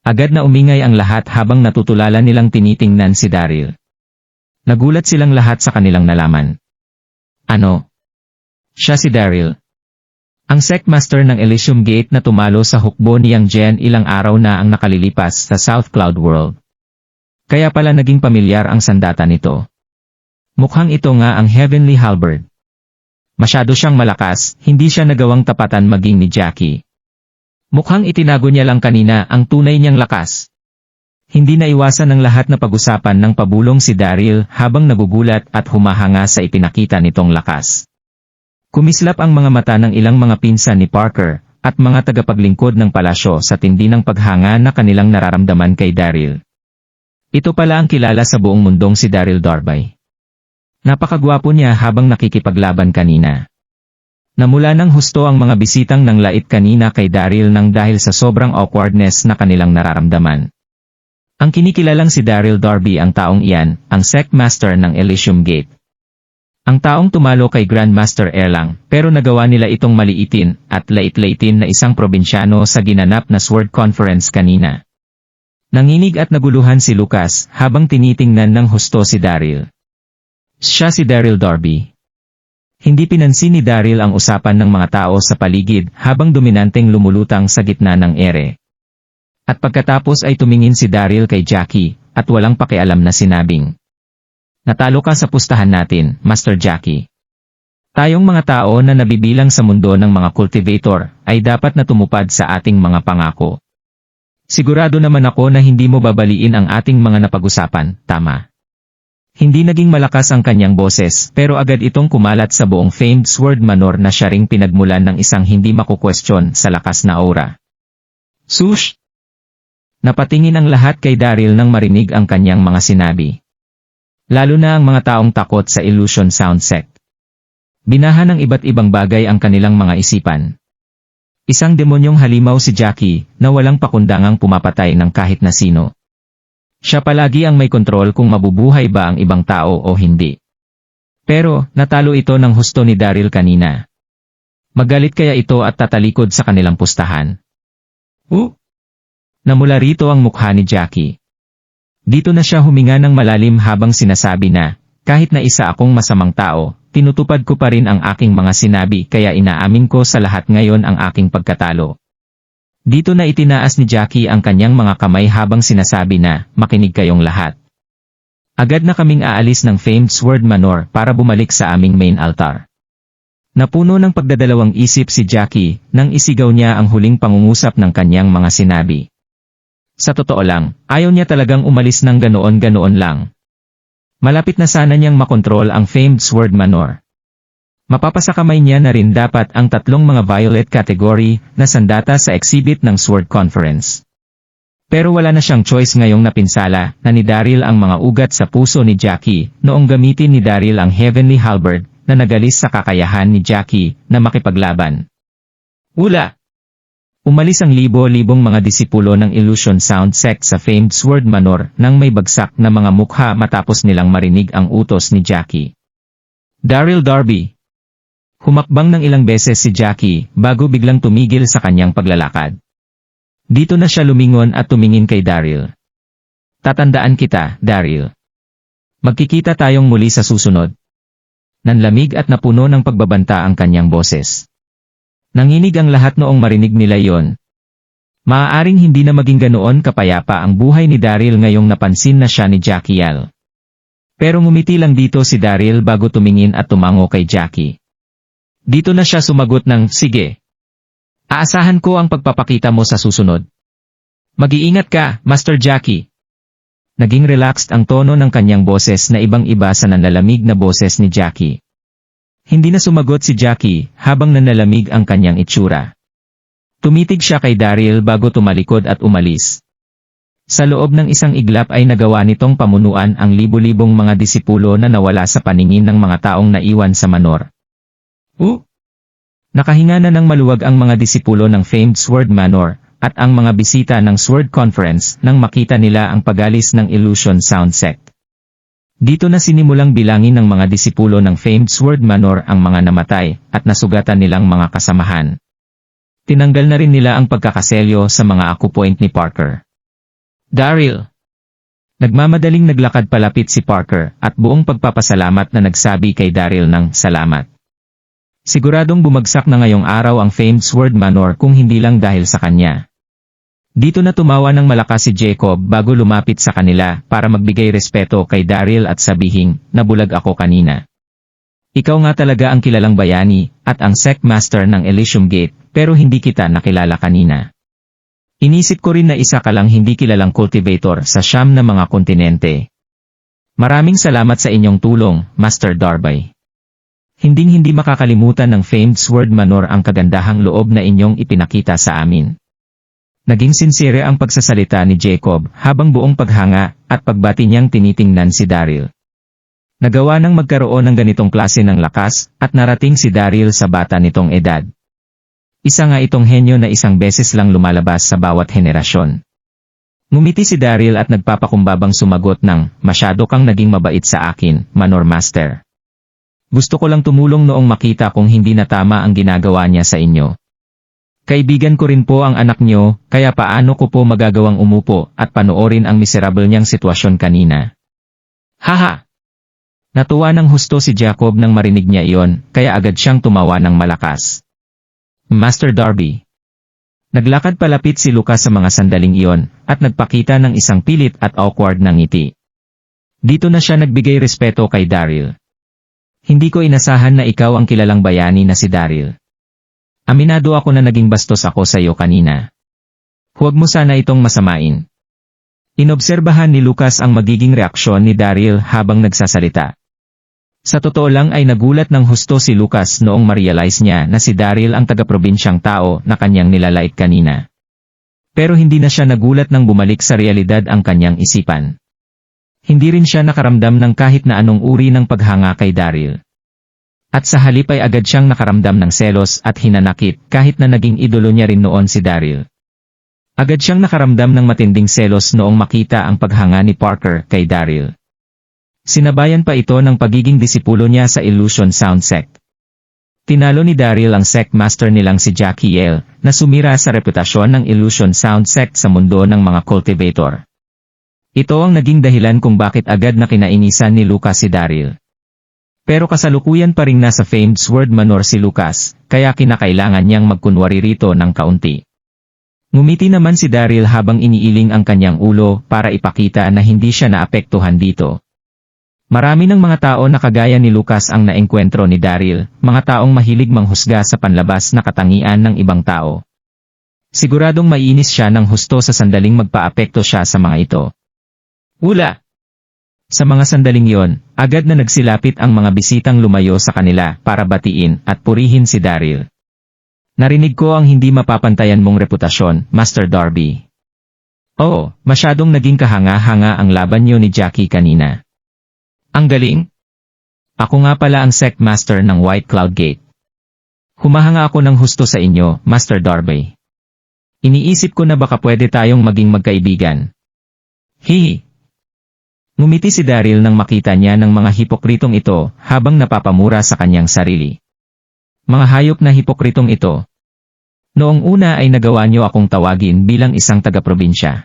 Agad na umingay ang lahat habang natutulala nilang tinitingnan si Daryl. Nagulat silang lahat sa kanilang nalaman. Ano? Siya si Daryl. Ang Sect Master ng Elysium Gate na tumalo sa hukbo ni Yang Jen ilang araw na ang nakalilipas sa South Cloud World. Kaya pala naging pamilyar ang sandata nito. Mukhang ito nga ang Heavenly Halberd. Masyado siyang malakas, hindi siya nagawang tapatan maging ni Jackie. Mukhang itinago niya lang kanina ang tunay niyang lakas. Hindi naiwasan ng lahat na pag-usapan ng pabulong si Daryl habang nagugulat at humahanga sa ipinakita nitong lakas. Kumislap ang mga mata ng ilang mga pinsan ni Parker, at mga tagapaglingkod ng palasyo sa tindi ng paghanga na kanilang nararamdaman kay Daryl. Ito pala ang kilala sa buong mundong si Daryl Darby. Napakagwapo niya habang nakikipaglaban kanina. Namula ng husto ang mga bisitang ng lait kanina kay Daryl nang dahil sa sobrang awkwardness na kanilang nararamdaman. Ang kinikilalang si Daryl Darby ang taong iyan, ang Sect Master ng Elysium Gate. Ang taong tumalo kay Grandmaster Erlang, pero nagawa nila itong maliitin at lait-laitin na isang probinsyano sa ginanap na Sword Conference kanina. Nanginig at naguluhan si Lucas habang tinitingnan ng husto si Daryl. Siya si Daryl Darby. Hindi pinansin ni Daryl ang usapan ng mga tao sa paligid habang dominanteng lumulutang sa gitna ng ere. At pagkatapos ay tumingin si Daryl kay Jackie, at walang pakialam na sinabing, "Natalo ka sa pustahan natin, Master Jackie. Tayong mga tao na nabibilang sa mundo ng mga cultivator, ay dapat na tumupad sa ating mga pangako. Sigurado naman ako na hindi mo babaliin ang ating mga napag-usapan, tama?" Hindi naging malakas ang kanyang boses, pero agad itong kumalat sa buong famed Sword Manor na siya ring pinagmulan ng isang hindi makukwestiyon sa lakas na aura. Sush! Napatingin ang lahat kay Daryl nang marinig ang kanyang mga sinabi. Lalo na ang mga taong takot sa Illusion Sound Sect. Binaha ng iba't ibang bagay ang kanilang mga isipan. Isang demonyong halimaw si Jackie, na walang pakundangang pumapatay ng kahit na sino. Siya palagi ang may kontrol kung mabubuhay ba ang ibang tao o hindi. Pero, natalo ito ng husto ni Daryl kanina. Magalit kaya ito at tatalikod sa kanilang pustahan? Namula rito ang mukha ni Jackie. Dito na siya huminga ng malalim habang sinasabi na, kahit na isa akong masamang tao, tinutupad ko pa rin ang aking mga sinabi kaya inaamin ko sa lahat ngayon ang aking pagkatalo. Dito na itinaas ni Jackie ang kanyang mga kamay habang sinasabi na, makinig kayong lahat. Agad na kaming aalis ng famed Sword Manor para bumalik sa aming main altar. Napuno ng pagdadalawang isip si Jackie, nang isigaw niya ang huling pangungusap ng kanyang mga sinabi. Sa totoo lang, ayaw niya talagang umalis ng ganoon-ganoon lang. Malapit na sana niyang makontrol ang famed Sword Manor. Mapapasakamay niya na rin dapat ang tatlong mga violet category na sandata sa exhibit ng Sword Conference. Pero wala na siyang choice ngayong napinsala na ni Daryl ang mga ugat sa puso ni Jackie noong gamitin ni Daryl ang Heavenly Halberd na nagalis sa kakayahan ni Jackie na makipaglaban. Umalis ang libo-libong mga disipulo ng Illusion Sound Sect sa famed Sword Manor nang may bagsak na mga mukha matapos nilang marinig ang utos ni Jackie. Daryl Darby. Humakbang ng ilang beses si Jackie bago biglang tumigil sa kanyang paglalakad. Dito na siya lumingon at tumingin kay Daryl. Tatandaan kita, Daryl. Magkikita tayong muli sa susunod. Nanlamig at napuno ng pagbabanta ang kanyang boses. Nanginig ang lahat noong marinig nila iyon. Maaaring hindi na maging ganoon kapayapa ang buhay ni Daryl ngayong napansin na siya ni Jackie L. Pero ngumiti lang dito si Daryl bago tumingin at tumango kay Jackie. Dito na siya sumagot ng, sige. Aasahan ko ang pagpapakita mo sa susunod. Mag-iingat ka, Master Jackie. Naging relaxed ang tono ng kanyang boses na ibang-iba sa nanlalamig na boses ni Jackie. Hindi na sumagot si Jackie habang nanlalamig ang kanyang itsura. Tumitig siya kay Daryl bago tumalikod at umalis. Sa loob ng isang iglap ay nagawa nitong pamunuan ang libu-libong mga disipulo na nawala sa paningin ng mga taong naiwan sa Manor. Nakahinga na ng maluwag ang mga disipulo ng famed Sword Manor at ang mga bisita ng Sword Conference nang makita nila ang pagalis ng Illusion Sound Sect. Dito na sinimulang bilangin ng mga disipulo ng famed Sword Manor ang mga namatay at nasugatan nilang mga kasamahan. Tinanggal na rin nila ang pagkakaselyo sa mga akupoint ni Parker. Daryl! Nagmamadaling naglakad palapit si Parker at buong pagpapasalamat na nagsabi kay Daryl ng salamat. Siguradong bumagsak na ngayong araw ang famed Sword Manor kung hindi lang dahil sa kanya. Dito na tumawa ng malakas si Jacob bago lumapit sa kanila para magbigay respeto kay Daryl at sabihing, nabulag ako kanina. Ikaw nga talaga ang kilalang bayani at ang Sect Master ng Elysium Gate pero hindi kita nakilala kanina. Inisip ko rin na isa ka lang hindi kilalang cultivator sa siyam na mga kontinente. Maraming salamat sa inyong tulong, Master Darby. Hinding-hindi makakalimutan ng famed Sword Manor ang kagandahang loob na inyong ipinakita sa amin. Naging sincere ang pagsasalita ni Jacob habang buong paghanga at pagbati niyang tinitingnan si Daryl. Nagawa nang magkaroon ng ganitong klase ng lakas at narating si Daryl sa bata nitong edad. Isa nga itong henyo na isang beses lang lumalabas sa bawat henerasyon. Ngumiti si Daryl at nagpapakumbabang sumagot ng, masyado kang naging mabait sa akin, Manor Master. Gusto ko lang tumulong noong makita kung hindi na tama ang ginagawa niya sa inyo. Kaibigan ko rin po ang anak niyo, kaya paano ko po magagawang umupo at panoorin ang miserable niyang sitwasyon kanina. Haha! Natuwa ng husto si Jacob nang marinig niya iyon, kaya agad siyang tumawa ng malakas. Master Darby. Naglakad palapit si Lucas sa mga sandaling iyon, at nagpakita ng isang pilit at awkward na ngiti. Dito na siya nagbigay respeto kay Daryl. Hindi ko inasahan na ikaw ang kilalang bayani na si Daryl. Aminado ako na naging bastos ako sa iyo kanina. Huwag mo sana itong masamain. Inobserbahan ni Lucas ang magiging reaksyon ni Daryl habang nagsasalita. Sa totoo lang ay nagulat ng husto si Lucas noong ma-realize niya na si Daryl ang taga-probinsyang tao na kanyang nilalait kanina. Pero hindi na siya nagulat nang bumalik sa realidad ang kanyang isipan. Hindi rin siya nakaramdam ng kahit na anong uri ng paghanga kay Daryl. At sa halip ay agad siyang nakaramdam ng selos at hinanakit kahit na naging idolo niya rin noon si Daryl. Agad siyang nakaramdam ng matinding selos noong makita ang paghanga ni Parker kay Daryl. Sinabayan pa ito ng pagiging disipulo niya sa Illusion Sound Sect. Tinalo ni Daryl ang Sect Master nilang si Jackie L. na sumira sa reputasyon ng Illusion Sound Sect sa mundo ng mga cultivator. Ito ang naging dahilan kung bakit agad na kinainisan ni Lucas si Daryl. Pero kasalukuyan pa ring nasa famed Sword Manor si Lucas, kaya kinakailangan niyang magkunwari rito ng kaunti. Ngumiti naman si Daryl habang iniiling ang kanyang ulo para ipakita na hindi siya naapektuhan dito. Marami ng mga tao na kagaya ni Lucas ang naengkwentro ni Daryl, mga taong mahilig manghusga sa panlabas na katangian ng ibang tao. Siguradong maiinis siya ng husto sa sandaling magpaapekto siya sa mga ito. Ula! Sa mga sandaling yon, agad na nagsilapit ang mga bisitang lumayo sa kanila para batiin at purihin si Daryl. Narinig ko ang hindi mapapantayan mong reputasyon, Master Darby. Oo, masyadong naging kahanga-hanga ang laban niyo ni Jackie kanina. Ang galing? Ako nga pala ang Sect Master ng White Cloud Gate. Humahanga ako ng husto sa inyo, Master Darby. Iniisip ko na baka pwede tayong maging magkaibigan. Hihi! Ngumiti si Daryl nang makita niya ng mga hipokritong ito habang napapamura sa kanyang sarili. Mga hayop na hipokritong ito. Noong una ay nagawa niyo akong tawagin bilang isang taga-probinsya.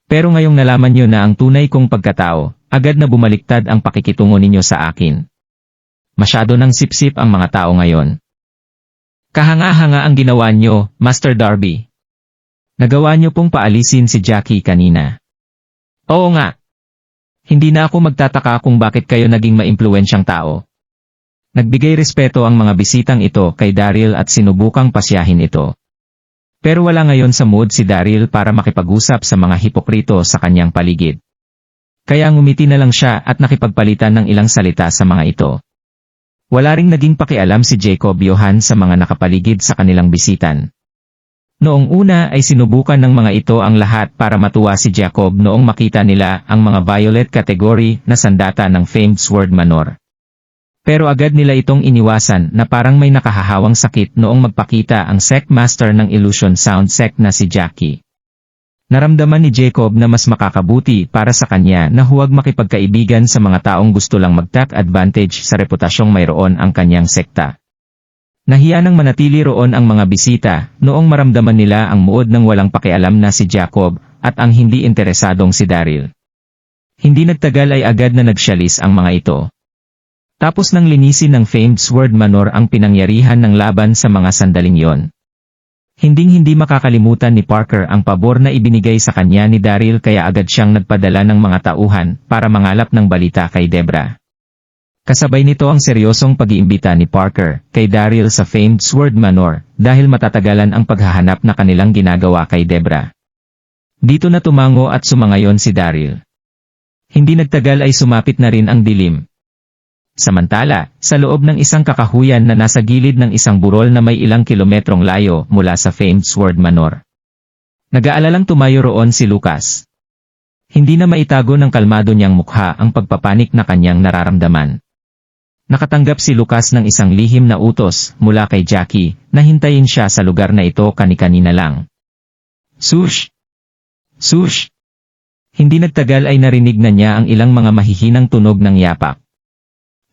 Pero ngayong nalaman niyo na ang tunay kong pagkatao, agad na bumaliktad ang pakikitungo ninyo sa akin. Masyado ng sipsip ang mga tao ngayon. Kahanga-hanga ang ginawa nyo, Master Darby. Nagawa nyo pong paalisin si Jackie kanina. Oo nga. Hindi na ako magtataka kung bakit kayo naging maimpluwensyang tao. Nagbigay respeto ang mga bisitang ito kay Daryl at sinubukang pasyahin ito. Pero wala ngayon sa mood si Daryl para makipag-usap sa mga hipokrito sa kanyang paligid. Kaya ngumiti na lang siya at nakipagpalitan ng ilang salita sa mga ito. Wala ring naging pakialam si Jacob Johan sa mga nakapaligid sa kanilang bisitan. Noong una ay sinubukan ng mga ito ang lahat para matuwa si Jacob noong makita nila ang mga violet category na sandata ng famed Sword Manor. Pero agad nila itong iniwasan na parang may nakahahawang sakit noong magpakita ang sect master ng Illusion Sound sect na si Jackie. Naramdaman ni Jacob na mas makakabuti para sa kanya na huwag makipagkaibigan sa mga taong gusto lang mag-take advantage sa reputasyong mayroon ang kanyang sekta. Nahiya nang manatili roon ang mga bisita noong maramdaman nila ang muod ng walang pakialam na si Jacob at ang hindi interesadong si Daryl. Hindi nagtagal ay agad na nagsyalis ang mga ito. Tapos nang linisin ng famed Sword Manor ang pinangyarihan ng laban sa mga sandaling yon. Hinding-hindi makakalimutan ni Parker ang pabor na ibinigay sa kanya ni Daryl kaya agad siyang nagpadala ng mga tauhan para mangalap ng balita kay Debra. Kasabay nito ang seryosong pag-iimbita ni Parker kay Daryl sa famed Sword Manor dahil matatagalan ang paghahanap na kanilang ginagawa kay Debra. Dito na tumango at sumangayon si Daryl. Hindi nagtagal ay sumapit na rin ang dilim. Samantala, sa loob ng isang kakahuyan na nasa gilid ng isang burol na may ilang kilometrong layo mula sa famed Sword Manor. Nag-aalalang tumayo roon si Lucas. Hindi na maitago ng kalmado niyang mukha ang pagpapanik na kanyang nararamdaman. Nakatanggap si Lucas ng isang lihim na utos mula kay Jackie na hintayin siya sa lugar na ito kani-kanina lang. Sush! Sush! Hindi nagtagal ay narinig na niya ang ilang mga mahihinang tunog ng yapak.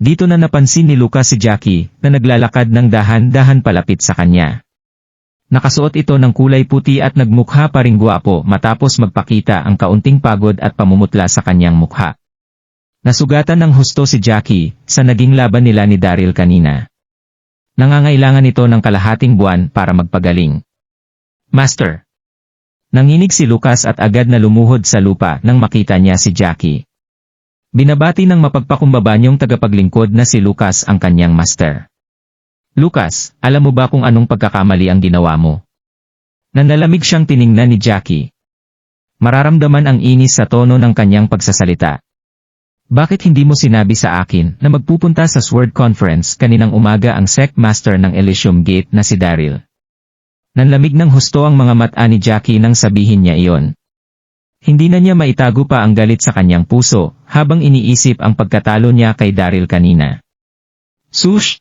Dito na napansin ni Lucas si Jackie na naglalakad ng dahan-dahan palapit sa kanya. Nakasuot ito ng kulay puti at nagmukha pa ring guwapo matapos magpakita ang kaunting pagod at pamumutla sa kanyang mukha. Nasugatan ng husto si Jackie sa naging laban nila ni Daryl kanina. Nangangailangan ito ng kalahating buwan para magpagaling. Master! Nanginig si Lucas at agad na lumuhod sa lupa nang makita niya si Jackie. Binabati ng mapagpakumbaba niyong tagapaglingkod na si Lucas ang kanyang master. Lucas, alam mo ba kung anong pagkakamali ang ginawa mo? Nanlalamig siyang tiningnan ni Jackie. Mararamdaman ang inis sa tono ng kanyang pagsasalita. Bakit hindi mo sinabi sa akin na magpupunta sa Sword Conference kaninang umaga ang sect master ng Elysium Gate na si Daryl? Nanlamig ng husto ang mga mata ni Jackie nang sabihin niya iyon. Hindi na niya maitago pa ang galit sa kanyang puso, habang iniisip ang pagkatalo niya kay Daryl kanina. Sush!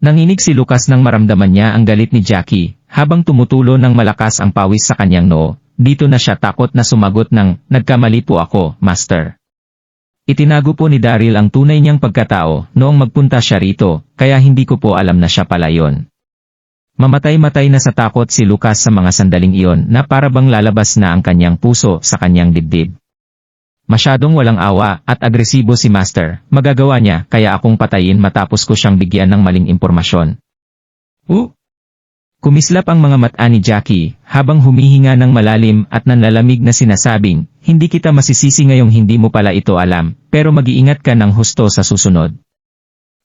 Nanginig si Lucas nang maramdaman niya ang galit ni Jackie, habang tumutulo ng malakas ang pawis sa kanyang noo. Dito na siya takot na sumagot ng, nagkamali po ako, Master. Itinago po ni Daryl ang tunay niyang pagkatao noong magpunta siya rito, kaya hindi ko po alam na siya pala yon. Mamatay-matay na sa takot si Lucas sa mga sandaling iyon na para bang lalabas na ang kanyang puso sa kanyang dibdib. Masyadong walang awa at agresibo si Master, magagawa niya kaya akong patayin matapos ko siyang bigyan ng maling impormasyon. Kumislap ang mga mata ni Jackie habang humihinga ng malalim at nanlalamig na sinasabing, hindi kita masisisi ngayong hindi mo pala ito alam, pero mag-iingat ka ng husto sa susunod.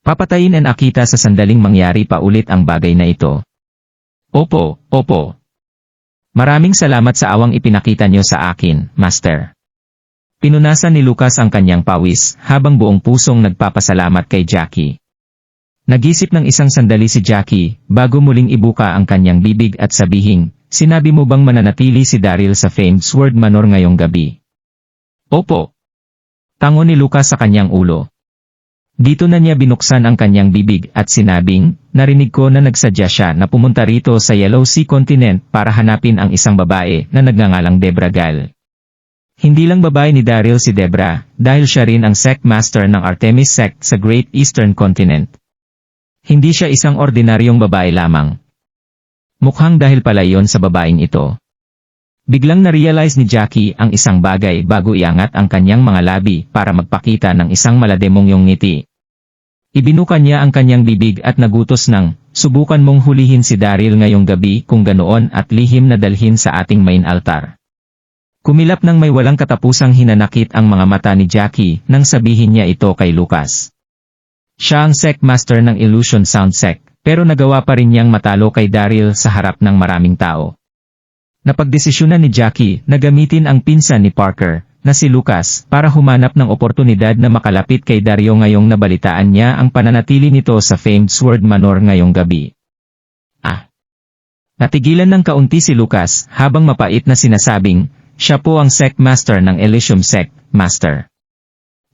Papatayin ang Akita sa sandaling mangyari pa ulit ang bagay na ito. Opo, opo. Maraming salamat sa awang ipinakita niyo sa akin, Master. Pinunasan ni Lucas ang kanyang pawis habang buong pusong nagpapasalamat kay Jackie. Nag-isip ng isang sandali si Jackie bago muling ibuka ang kanyang bibig at sabihin, sinabi mo bang mananatili si Daryl sa famed Sword Manor ngayong gabi? Opo. Tango ni Lucas sa kanyang ulo. Dito na niya binuksan ang kanyang bibig at sinabing, narinig ko na nagsadya siya na pumunta rito sa Yellow Sea Continent para hanapin ang isang babae na nagngangalang Debra Gale. Hindi lang babae ni Daryl si Debra, dahil siya rin ang sect master ng Artemis sect sa Great Eastern Continent. Hindi siya isang ordinaryong babae lamang. Mukhang dahil pala iyon sa babaeng ito. Biglang na-realize ni Jackie ang isang bagay bago iangat ang kanyang mga labi para magpakita ng isang malademong ngiti. Ibinuka niya ang kanyang bibig at nagutos ng, subukan mong hulihin si Daryl ngayong gabi kung ganoon at lihim na dalhin sa ating main altar. Kumilap ng may walang katapusang hinanakit ang mga mata ni Jackie nang sabihin niya ito kay Lucas. Siya ang sect master ng Illusion Sound Sect, pero nagawa pa rin niyang matalo kay Daryl sa harap ng maraming tao. Napagdesisyonan ni Jackie na gamitin ang pinsan ni Parker, na si Lucas, para humanap ng oportunidad na makalapit kay Dario ngayong nabalitaan niya ang pananatili nito sa famed Sword Manor ngayong gabi. Natigilan ng kaunti si Lucas habang mapait na sinasabing, siya po ang sect master ng Elysium Sect, Master.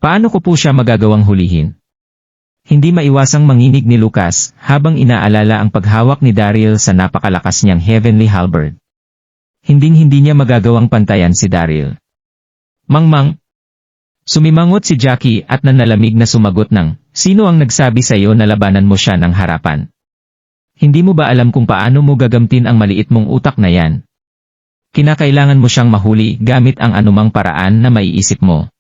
Paano ko po siya magagawang hulihin? Hindi maiwasang manginig ni Lucas habang inaalala ang paghawak ni Daryl sa napakalakas niyang Heavenly Halberd. Hinding-hindi niya magagawang pantayan si Daryl. Mangmang. Sumimangot si Jackie at nanalamig na sumagot ng, sino ang nagsabi sa iyo na labanan mo siya ng harapan? Hindi mo ba alam kung paano mo gagamtin ang maliit mong utak na yan? Kinakailangan mo siyang mahuli gamit ang anumang paraan na maiisip mo.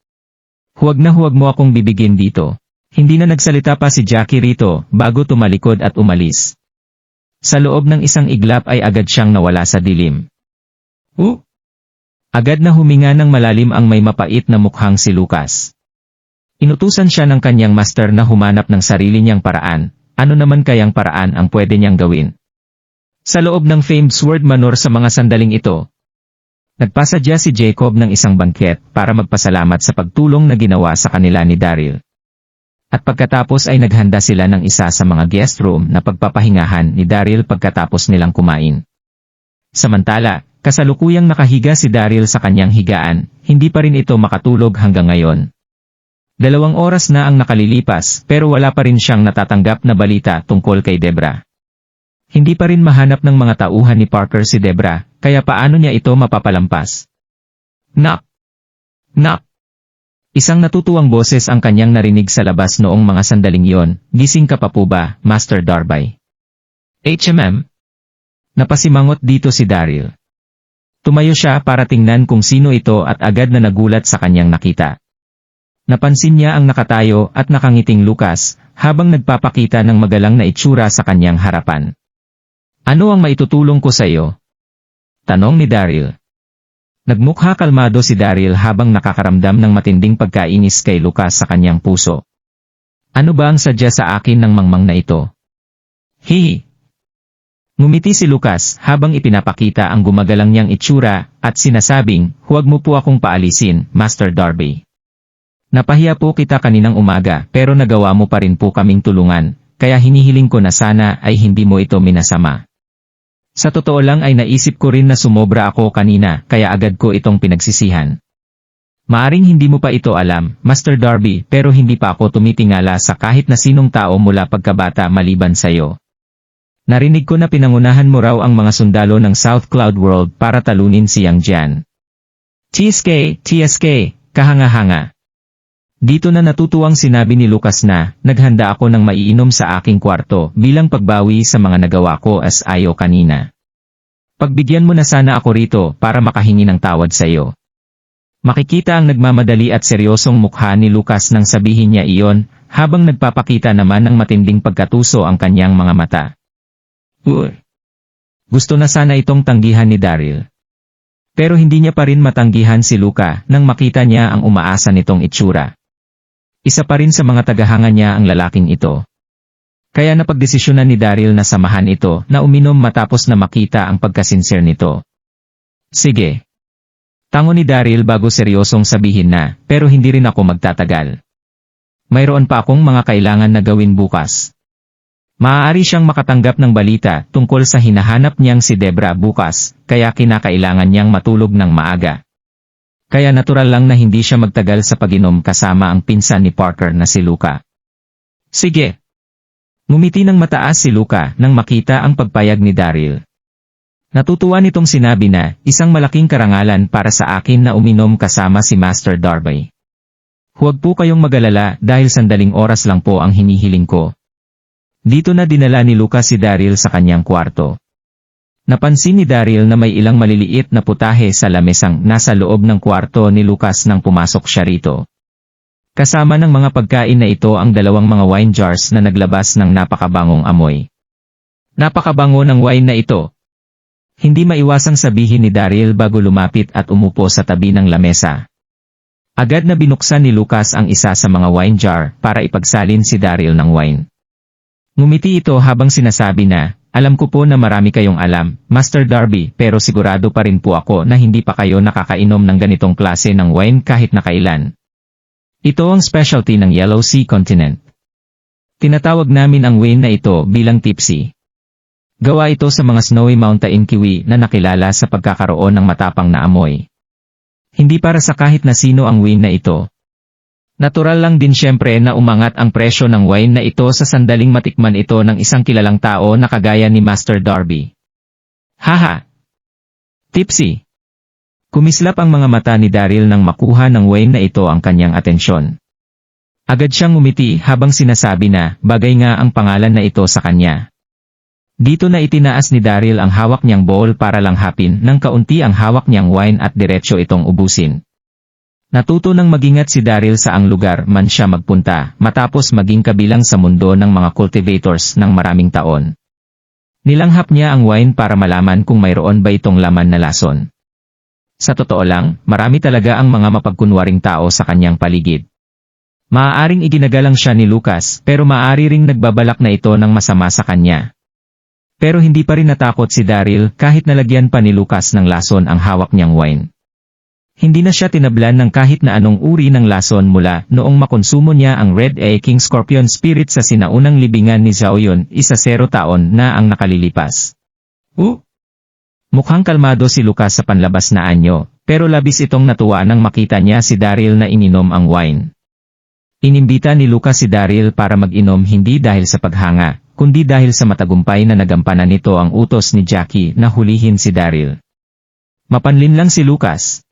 Huwag mo akong bibigyan dito. Hindi na nagsalita pa si Jackie rito bago tumalikod at umalis. Sa loob ng isang iglap ay agad siyang nawala sa dilim. Agad na huminga ng malalim ang may mapait na mukhang si Lucas. Inutusan siya ng kanyang master na humanap ng sarili niyang paraan, ano naman kayang paraan ang pwede niyang gawin. Sa loob ng famed Sword Manor sa mga sandaling ito, nagpasadya si Jacob ng isang bangket para magpasalamat sa pagtulong na ginawa sa kanila ni Daryl. At pagkatapos ay naghanda sila ng isa sa mga guest room na pagpapahingahan ni Daryl pagkatapos nilang kumain. Samantala, kasalukuyang nakahiga si Daryl sa kanyang higaan, hindi pa rin ito makatulog hanggang ngayon. 2 oras na ang nakalilipas pero wala pa rin siyang natatanggap na balita tungkol kay Debra. Hindi pa rin mahanap ng mga tauhan ni Parker si Debra, kaya paano niya ito mapapalampas? Knock! Knock! Isang natutuwang boses ang kanyang narinig sa labas noong mga sandaling yon, gising ka pa po ba, Master Darby? HMM? Napasimangot dito si Daryl. Tumayo siya para tingnan kung sino ito at agad na nagulat sa kanyang nakita. Napansin niya ang nakatayo at nakangiting Lucas, habang nagpapakita ng magalang na itsura sa kanyang harapan. Ano ang maitutulong ko sa iyo? Tanong ni Daryl. Nagmukha kalmado si Daryl habang nakakaramdam ng matinding pagkainis kay Lucas sa kanyang puso. Ano ba ang sadya sa akin ng mangmang na ito? Hihi! Ngumiti si Lucas habang ipinapakita ang gumagalang niyang itsura at sinasabing, huwag mo po akong paalisin, Master Darby. Napahiya po kita kaninang umaga pero nagawa mo pa rin po kaming tulungan, kaya hinihiling ko na sana ay hindi mo ito minasama. Sa totoo lang ay naisip ko rin na sumobra ako kanina kaya agad ko itong pinagsisihan. Maaring hindi mo pa ito alam, Master Darby, pero hindi pa ako tumitingala sa kahit na sinong tao mula pagkabata maliban sa iyo. Narinig ko na pinangunahan mo raw ang mga sundalo ng South Cloud World para talunin si Yang Jian. TSK, kahanga-hanga. Dito na natutuwang sinabi ni Lucas na, naghanda ako ng maiinom sa aking kwarto bilang pagbawi sa mga nagawa ko as ayo kanina. Pagbigyan mo na sana ako rito para makahingi ng tawad sa iyo. Makikita ang nagmamadali at seryosong mukha ni Lucas nang sabihin niya iyon, habang nagpapakita naman ng matinding pagkatuso ang kanyang mga mata. Gusto na sana itong tanggihan ni Daryl. Pero hindi niya pa rin matanggihan si Luca nang makita niya ang umaasa nitong itsura. Isa pa rin sa mga tagahanga niya ang lalaking ito. Kaya napagdesisyonan ni Daryl na samahan ito na uminom matapos na makita ang pagkasincere nito. Sige. Tango ni Daryl bago seryosong sabihin na, pero hindi rin ako magtatagal. Mayroon pa akong mga kailangan na gawin bukas. Maaari siyang makatanggap ng balita tungkol sa hinahanap niyang si Debra bukas, kaya kinakailangan niyang matulog ng maaga. Kaya natural lang na hindi siya magtagal sa pag-inom kasama ang pinsan ni Parker na si Luca. Sige. Ngumiti ng mataas si Luca nang makita ang pagpayag ni Daryl. Natutuwa nitong sinabi na, isang malaking karangalan para sa akin na uminom kasama si Master Darby. Huwag po kayong mag-alala dahil sandaling oras lang po ang hinihiling ko. Dito na dinala ni Lucas si Daryl sa kanyang kwarto. Napansin ni Daryl na may ilang maliliit na putahe sa lamesang nasa loob ng kwarto ni Lucas nang pumasok siya rito. Kasama ng mga pagkain na ito ang dalawang mga wine jars na naglabas ng napakabangong amoy. Napakabango ng wine na ito. Hindi maiwasang sabihin ni Daryl bago lumapit at umupo sa tabi ng lamesa. Agad na binuksan ni Lucas ang isa sa mga wine jar para ipagsalin si Daryl ng wine. Ngumiti ito habang sinasabi na, "Alam ko po na marami kayong alam, Master Darby, pero sigurado pa rin po ako na hindi pa kayo nakakainom ng ganitong klase ng wine kahit na kailan. Ito ang specialty ng Yellow Sea Continent. Tinatawag namin ang wine na ito bilang tipsy. Gawa ito sa mga Snowy Mountain kiwi na nakilala sa pagkakaroon ng matapang na amoy. Hindi para sa kahit na sino ang wine na ito. Natural lang din syempre na umangat ang presyo ng wine na ito sa sandaling matikman ito ng isang kilalang tao na kagaya ni Master Darby." Haha! Tipsy! Kumislap ang mga mata ni Daryl nang makuha ng wine na ito ang kanyang atensyon. Agad siyang ngumiti habang sinasabi na, bagay nga ang pangalan na ito sa kanya. Dito na itinaas ni Daryl ang hawak niyang bowl para lang hapin ng kaunti ang hawak niyang wine at diretsyo itong ubusin. Natuto nang magingat si Daryl sa ang lugar man siya magpunta matapos maging kabilang sa mundo ng mga cultivators ng maraming taon. Nilanghap niya ang wine para malaman kung mayroon ba itong laman na lason. Sa totoo lang, marami talaga ang mga mapagkunwaring tao sa kanyang paligid. Maaaring iginagalang siya ni Lucas pero maaari ring nagbabalak na ito ng masama sa kanya. Pero hindi pa rin natakot si Daryl kahit nalagyan pa ni Lucas ng lason ang hawak niyang wine. Hindi na siya tinablan ng kahit na anong uri ng lason mula noong makonsumo niya ang Red A King Scorpion Spirit sa sinaunang libingan ni Xiaoyun 10 taon na ang nakalilipas. Mukhang kalmado si Lucas sa panlabas na anyo, pero labis itong natuwa nang makita niya si Daryl na ininom ang wine. Inimbita ni Lucas si Daryl para mag-inom hindi dahil sa paghanga, kundi dahil sa matagumpay na nagampanan nito ang utos ni Jackie na hulihin si Daryl. Mapanlin lang si Lucas.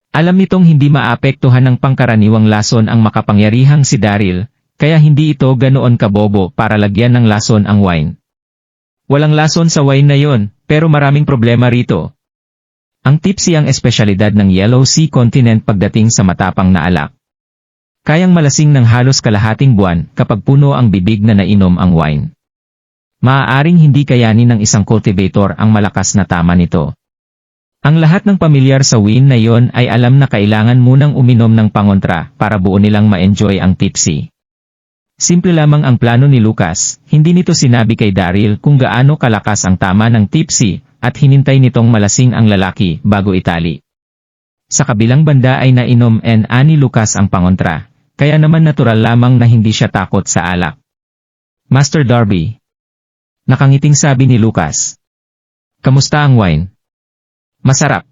Alam nitong hindi maapektuhan ng pangkaraniwang lason ang makapangyarihang si Daryl, kaya hindi ito ganoon kabobo para lagyan ng lason ang wine. Walang lason sa wine na yon, pero maraming problema rito. Ang tipsy ang espesyalidad ng Yellow Sea Continent pagdating sa matapang na alak. Kayang malasing ng halos kalahating buwan kapag puno ang bibig na nainom ang wine. Maaaring hindi kayanin ng isang cultivator ang malakas na tama nito. Ang lahat ng pamilyar sa wine na yon ay alam na kailangan munang uminom ng pangontra para buo nilang ma-enjoy ang tipsy. Simple lamang ang plano ni Lucas, hindi nito sinabi kay Daryl kung gaano kalakas ang tama ng tipsy at hinintay nitong malasing ang lalaki bago itali. Sa kabilang banda ay nainom ni Lucas ang pangontra, kaya naman natural lamang na hindi siya takot sa alak. "Master Darby." Nakangiting sabi ni Lucas. "Kamusta ang wine?" "Masarap."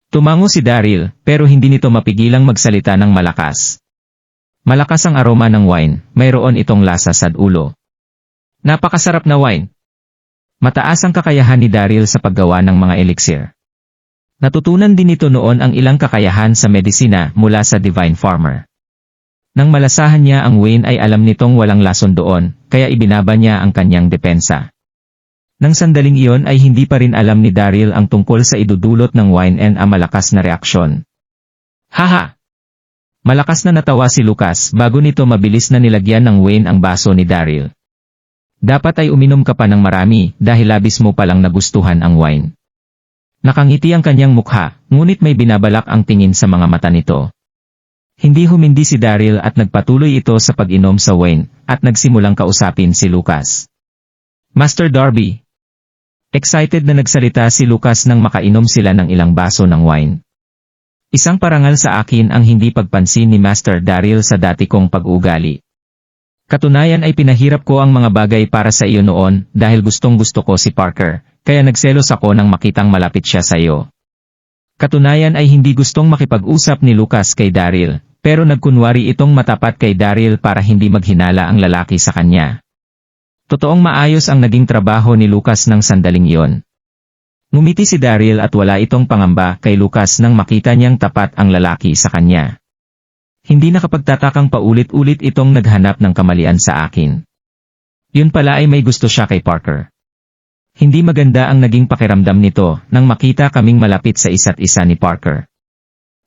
Tumango si Daryl, pero hindi nito mapigilang magsalita ng malakas. Malakas ang aroma ng wine, mayroon itong lasa sa ulo. Napakasarap na wine. Mataas ang kakayahan ni Daryl sa paggawa ng mga elixir. Natutunan din nito noon ang ilang kakayahan sa medisina mula sa Divine Farmer. Nang malasahan niya ang wine ay alam nitong walang lason doon, kaya ibinaba niya ang kanyang depensa. Nang sandaling iyon ay hindi pa rin alam ni Daryl ang tungkol sa idudulot ng wine and ang malakas na reaksyon. "Haha!" Malakas na natawa si Lucas bago nito mabilis na nilagyan ng wine ang baso ni Daryl. "Dapat ay uminom ka pa ng marami dahil labis mo palang nagustuhan ang wine." Nakangiti ang kanyang mukha, ngunit may binabalak ang tingin sa mga mata nito. Hindi humindi si Daryl at nagpatuloy ito sa pag-inom sa wine at nagsimulang kausapin si Lucas. "Master Darby." Excited na nagsalita si Lucas nang makainom sila ng ilang baso ng wine. "Isang parangal sa akin ang hindi pagpansin ni Master Daryl sa dati kong pag-uugali. Katunayan ay pinahirap ko ang mga bagay para sa iyo noon dahil gustong-gusto ko si Parker, kaya nagselos ako nang makitang malapit siya sa iyo." Katunayan ay hindi gustong makipag-usap ni Lucas kay Daryl, pero nagkunwari itong matapat kay Daryl para hindi maghinala ang lalaki sa kanya. Totoong maayos ang naging trabaho ni Lucas ng sandaling iyon. Ngumiti si Daryl at wala itong pangamba kay Lucas nang makita niyang tapat ang lalaki sa kanya. Hindi nakapagtatakang paulit-ulit itong naghanap ng kamalian sa akin. Yun pala ay may gusto siya kay Parker. Hindi maganda ang naging pakiramdam nito nang makita kaming malapit sa isa't isa ni Parker.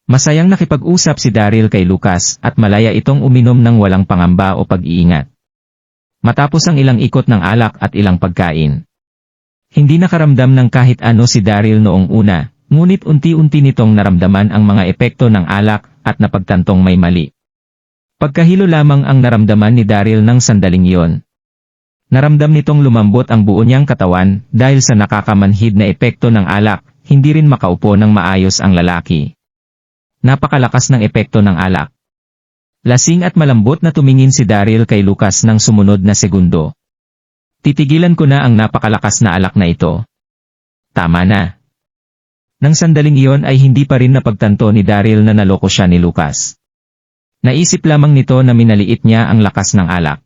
Masayang nakipag-usap si Daryl kay Lucas at malaya itong uminom ng walang pangamba o pag-iingat. Matapos ang ilang ikot ng alak at ilang pagkain. Hindi nakaramdam ng kahit ano si Daryl noong una, ngunit unti-unti nitong naramdaman ang mga epekto ng alak at napagtantong may mali. Pagkahilo lamang ang naramdaman ni Daryl ng sandaling iyon. Naramdam nitong lumambot ang buo niyang katawan dahil sa nakakamanhid na epekto ng alak, hindi rin makaupo ng maayos ang lalaki. Napakalakas ng epekto ng alak. Lasing at malambot na tumingin si Daryl kay Lucas ng sumunod na segundo. Titigilan ko na ang napakalakas na alak na ito. Tama na. Nang sandaling iyon ay hindi pa rin napagtanto ni Daryl na naloko siya ni Lucas. Naisip lamang nito na minaliit niya ang lakas ng alak.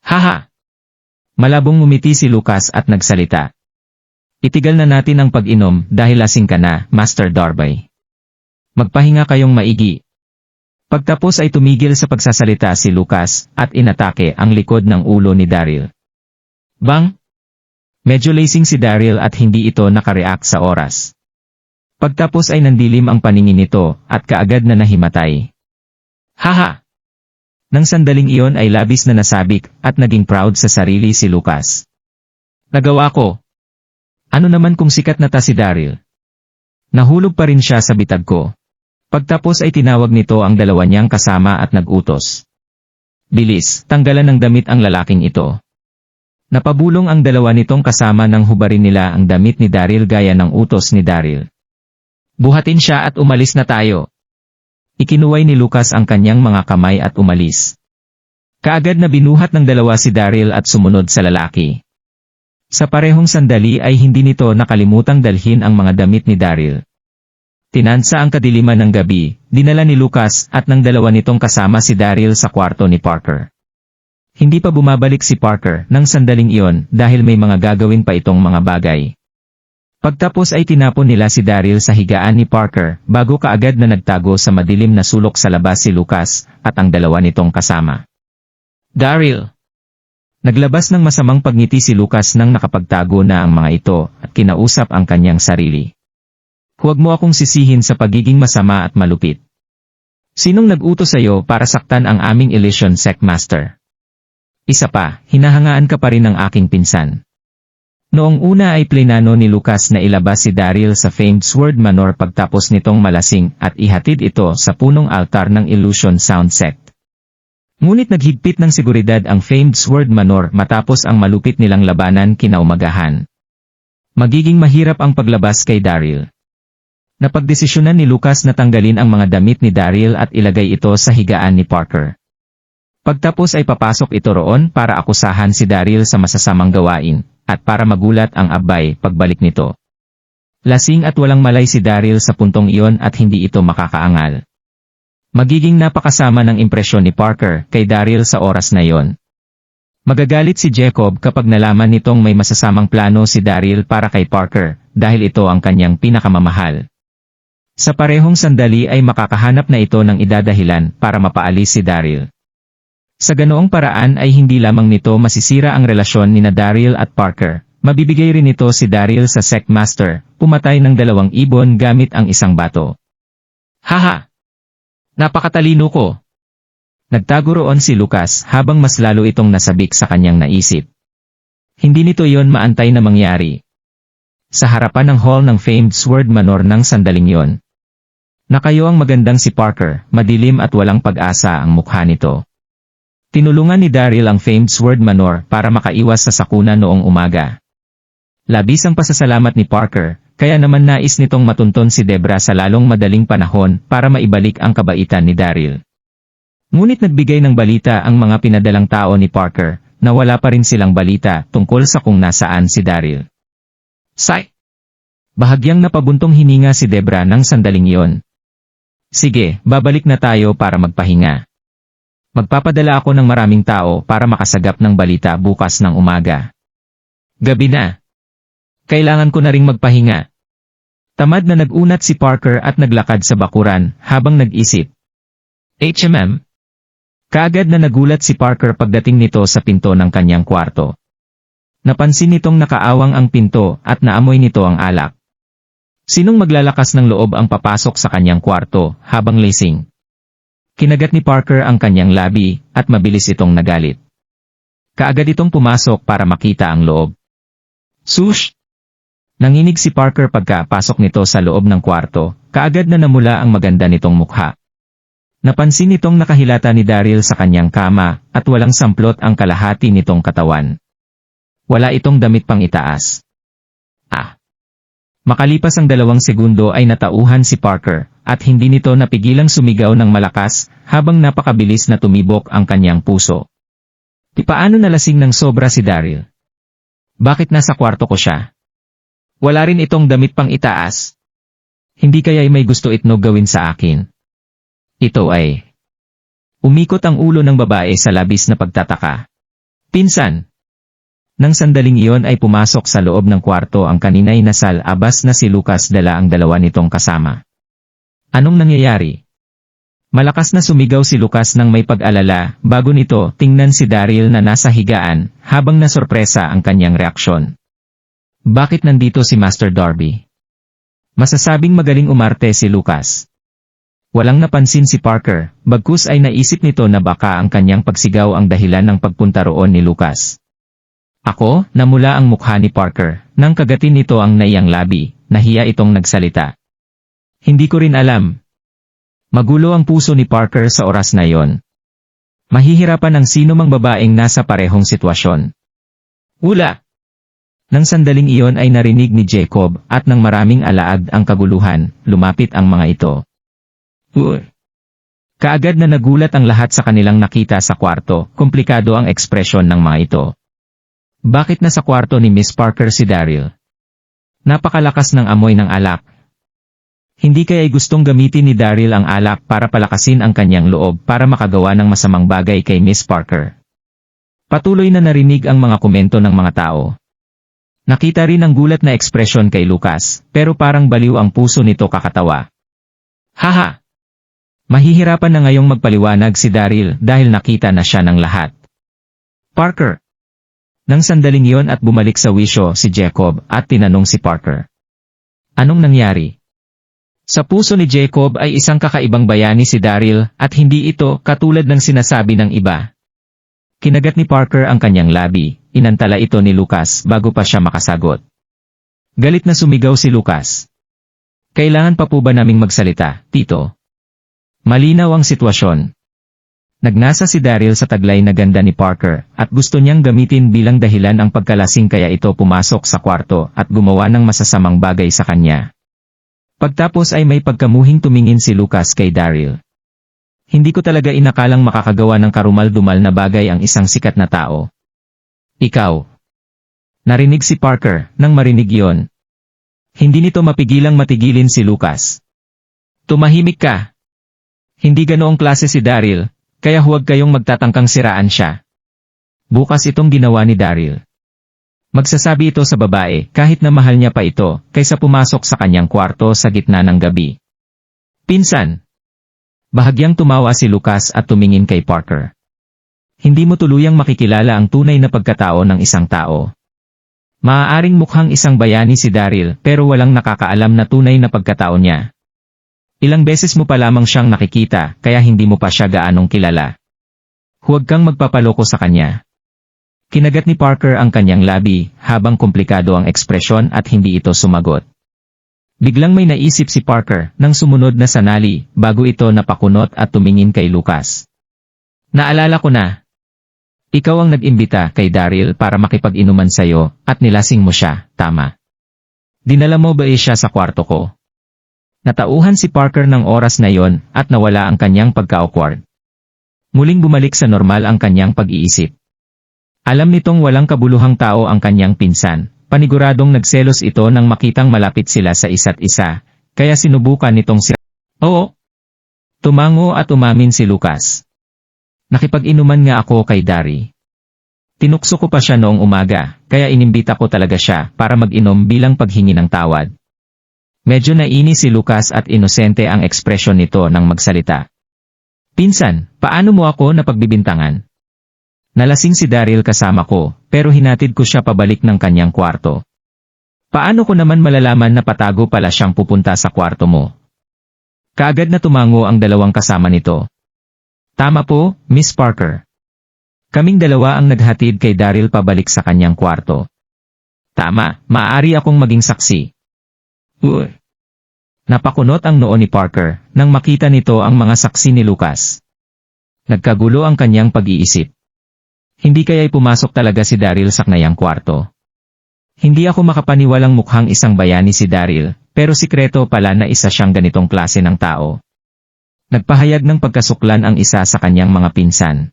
Haha! Malabong ngumiti si Lucas at nagsalita. Itigal na natin ang pag-inom dahil lasing ka na, Master Darby. Magpahinga kayong maigi. Pagtapos ay tumigil sa pagsasalita si Lucas at inatake ang likod ng ulo ni Daryl. Bang! Medyo lasing si Daryl at hindi ito nakareact sa oras. Pagtapos ay nandilim ang paningin nito at kaagad na nahimatay. Haha! Nang sandaling iyon ay labis na nasabik at naging proud sa sarili si Lucas. Nagawa ko! Ano naman kung sikat na ta si Daryl? Nahulog pa rin siya sa bitag ko. Pagtapos ay tinawag nito ang dalawa niyang kasama at nag-utos. Bilis, tanggalan ng damit ang lalaking ito. Napabulong ang dalawa nitong kasama nang hubarin nila ang damit ni Daryl gaya ng utos ni Daryl. Buhatin siya at umalis na tayo. Ikinuway ni Lucas ang kanyang mga kamay at umalis. Kaagad na binuhat ng dalawa si Daryl at sumunod sa lalaki. Sa parehong sandali ay hindi nito nakalimutang dalhin ang mga damit ni Daryl. Tinansa ang kadiliman ng gabi, dinala ni Lucas at ng dalawa nitong kasama si Daryl sa kwarto ni Parker. Hindi pa bumabalik si Parker ng sandaling iyon dahil may mga gagawin pa itong mga bagay. Pagtapos ay tinapon nila si Daryl sa higaan ni Parker bago kaagad na nagtago sa madilim na sulok sa labas si Lucas at ang dalawa nitong kasama. Daryl! Naglabas ng masamang pagngiti si Lucas nang nakapagtago na ang mga ito at kinausap ang kanyang sarili. Huwag mo akong sisihin sa pagiging masama at malupit. Sinong nag-utos sa'yo para saktan ang aming Elysian Sect Master? Isa pa, hinahangaan ka pa rin ng aking pinsan. Noong una ay plinano ni Lucas na ilabas si Daryl sa famed Sword Manor pagtapos nitong malasing at ihatid ito sa punong altar ng Illusion Sound Sect. Ngunit naghigpit ng seguridad ang famed Sword Manor matapos ang malupit nilang labanan kinaumagahan. Magiging mahirap ang paglabas kay Daryl. Napagdesisyonan ni Lucas na tanggalin ang mga damit ni Daryl at ilagay ito sa higaan ni Parker. Pagtapos ay papasok ito roon para akusahan si Daryl sa masasamang gawain, at para magulat ang abay pagbalik nito. Lasing at walang malay si Daryl sa puntong iyon at hindi ito makakaangal. Magiging napakasama ng impresyon ni Parker kay Daryl sa oras na iyon. Magagalit si Jacob kapag nalaman nitong may masasamang plano si Daryl para kay Parker dahil ito ang kanyang pinakamamahal. Sa parehong sandali ay makakahanap na ito ng idadahilan para mapaalis si Daryl. Sa ganoong paraan ay hindi lamang nito masisira ang relasyon ni Daryl at Parker, mabibigay rin ito si Daryl sa Sect Master, pumatay ng 2 ibon gamit ang isang bato. Haha! Napakatalino ko! Nagtago roon si Lucas habang mas lalo itong nasabik sa kanyang naisip. Hindi nito iyon maantay na mangyari. Sa harapan ng hall ng famed Sword Manor ng sandaling iyon. Nakayo ang magandang si Parker, madilim at walang pag-asa ang mukha nito. Tinulungan ni Daryl ang famed Sword Manor para makaiwas sa sakuna noong umaga. Labis ang pasasalamat ni Parker, kaya naman nais nitong matunton si Debra sa lalong madaling panahon para maibalik ang kabaitan ni Daryl. Ngunit nagbigay ng balita ang mga pinadalang tao ni Parker, na wala pa rin silang balita tungkol sa kung nasaan si Daryl. Say! Bahagyang napabuntong hininga si Debra ng sandaling iyon. Sige, babalik na tayo para magpahinga. Magpapadala ako ng maraming tao para makasagap ng balita bukas ng umaga. Gabi na. Kailangan ko na ring magpahinga. Tamad na nag-unat si Parker at naglakad sa bakuran habang nag-isip. HMM? Kaagad na nagulat si Parker pagdating nito sa pinto ng kanyang kwarto. Napansin nitong nakaawang ang pinto at naamoy nito ang alak. Sinong maglalakas ng loob ang papasok sa kanyang kwarto habang lasing? Kinagat ni Parker ang kanyang labi at mabilis itong nagalit. Kaagad itong pumasok para makita ang loob. Sush! Nanginig si Parker pagkapasok nito sa loob ng kwarto, kaagad na namula ang maganda nitong mukha. Napansin nitong nakahilata ni Daryl sa kanyang kama at walang samplot ang kalahati nitong katawan. Wala itong damit pang itaas. Makalipas ang 2 segundo ay natauhan si Parker at hindi nito napigilang sumigaw ng malakas habang napakabilis na tumibok ang kanyang puso. Paano nalasing ng sobra si Daryl? Bakit nasa kwarto ko siya? Wala rin itong damit pang itaas. Hindi kaya'y may gusto itno gawin sa akin. Ito ay... Umikot ang ulo ng babae sa labis na pagtataka. Pinsan! Nang sandaling iyon ay pumasok sa loob ng kwarto ang kanina'y nasal abas na si Lucas dala ang 2 nitong kasama. Anong nangyayari? Malakas na sumigaw si Lucas nang may pag-alala bago nito tingnan si Daryl na nasa higaan habang nasorpresa ang kanyang reaksyon. Bakit nandito si Master Darby? Masasabing magaling umarte si Lucas. Walang napansin si Parker, bagkus ay naisip nito na baka ang kanyang pagsigaw ang dahilan ng pagpunta roon ni Lucas. Ako, namula ang mukha ni Parker, nang kagatin nito ang naiyang labi, nahiya itong nagsalita. Hindi ko rin alam. Magulo ang puso ni Parker sa oras na yon. Mahihirapan ang sino mang babaeng nasa parehong sitwasyon. Ula! Nang sandaling iyon ay narinig ni Jacob at nang maraming alaag ang kaguluhan, lumapit ang mga ito. Kaagad na nagulat ang lahat sa kanilang nakita sa kwarto, komplikado ang ekspresyon ng mga ito. Bakit nasa kwarto ni Miss Parker si Daryl? Napakalakas ng amoy ng alak. Hindi kaya'y gustong gamitin ni Daryl ang alak para palakasin ang kanyang loob para makagawa ng masamang bagay kay Miss Parker. Patuloy na narinig ang mga komento ng mga tao. Nakita rin ang gulat na ekspresyon kay Lucas, pero parang baliw ang puso nito kakatawa. Haha! Mahihirapan na ngayong magpaliwanag si Daryl dahil nakita na siya ng lahat. Parker! Nang sandaling iyon at bumalik sa wisyo si Jacob at tinanong si Parker. Anong nangyari? Sa puso ni Jacob ay isang kakaibang bayani si Daryl at hindi ito katulad ng sinasabi ng iba. Kinagat ni Parker ang kanyang labi, inantala ito ni Lucas bago pa siya makasagot. Galit na sumigaw si Lucas. Kailangan pa po ba naming magsalita, Tito? Malinaw ang sitwasyon. Nagnasa si Daryl sa taglay na ganda ni Parker at gusto niyang gamitin bilang dahilan ang pagkalasing kaya ito pumasok sa kwarto at gumawa ng masasamang bagay sa kanya. Pagtapos ay may pagkamuhing tumingin si Lucas kay Daryl. Hindi ko talaga inakalang makakagawa ng karumal-dumal na bagay ang isang sikat na tao. Ikaw. Narinig si Parker nang marinig yon. Hindi nito mapigilang matigilin si Lucas. Tumahimik ka. Hindi ganoong klase si Daryl. Kaya huwag kayong magtatangkang siraan siya. Bukas itong ginawa ni Daryl. Magsasabi ito sa babae kahit na mahal niya pa ito kaysa pumasok sa kanyang kwarto sa gitna ng gabi. Pinsan! Bahagyang tumawa si Lucas at tumingin kay Parker. Hindi mo tuluyang makikilala ang tunay na pagkatao ng isang tao. Maaaring mukhang isang bayani si Daryl pero walang nakakaalam na tunay na pagkatao niya. Ilang beses mo pa lamang siyang nakikita, kaya hindi mo pa siya gaanong kilala. Huwag kang magpapaloko sa kanya. Kinagat ni Parker ang kanyang labi, habang komplikado ang ekspresyon at hindi ito sumagot. Biglang may naisip si Parker nang sumunod na sanali, bago ito napakunot at tumingin kay Lucas. Naalala ko na. Ikaw ang nag-imbita kay Daryl para makipag-inuman sa'yo, at nilasing mo siya, tama. Dinala mo ba siya sa kwarto ko? Natauhan si Parker ng oras na yon at nawala ang kanyang pagka-awkward. Muling bumalik sa normal ang kanyang pag-iisip. Alam nitong walang kabuluhang tao ang kanyang pinsan, paniguradong nagselos ito nang makitang malapit sila sa isa't isa, kaya sinubukan nitong Oo. Tumango at umamin si Lucas. Nakipag-inuman nga ako kay Dari. Tinukso ko pa siya noong umaga, kaya inimbita ko talaga siya para mag-inom bilang paghingi ng tawad. Medyo nainis si Lucas at inosente ang ekspresyon nito nang magsalita. Pinsan, paano mo ako napagbibintangan? Nalasing si Daryl kasama ko, pero hinatid ko siya pabalik ng kanyang kwarto. Paano ko naman malalaman na patago pala siyang pupunta sa kwarto mo? Kaagad na tumango ang dalawang kasama nito. Tama po, Miss Parker. Kaming dalawa ang naghatid kay Daryl pabalik sa kanyang kwarto. Tama, maaari akong maging saksi. Napakunot ang noo ni Parker nang makita nito ang mga saksi ni Lucas. Nagkagulo ang kanyang pag-iisip. Hindi kaya'y pumasok talaga si Daryl sa kanyang kwarto. Hindi ako makapaniwalang mukhang isang bayani si Daryl, pero sikreto pala na isa siyang ganitong klase ng tao. Nagpahayag ng pagkasuklan ang isa sa kanyang mga pinsan.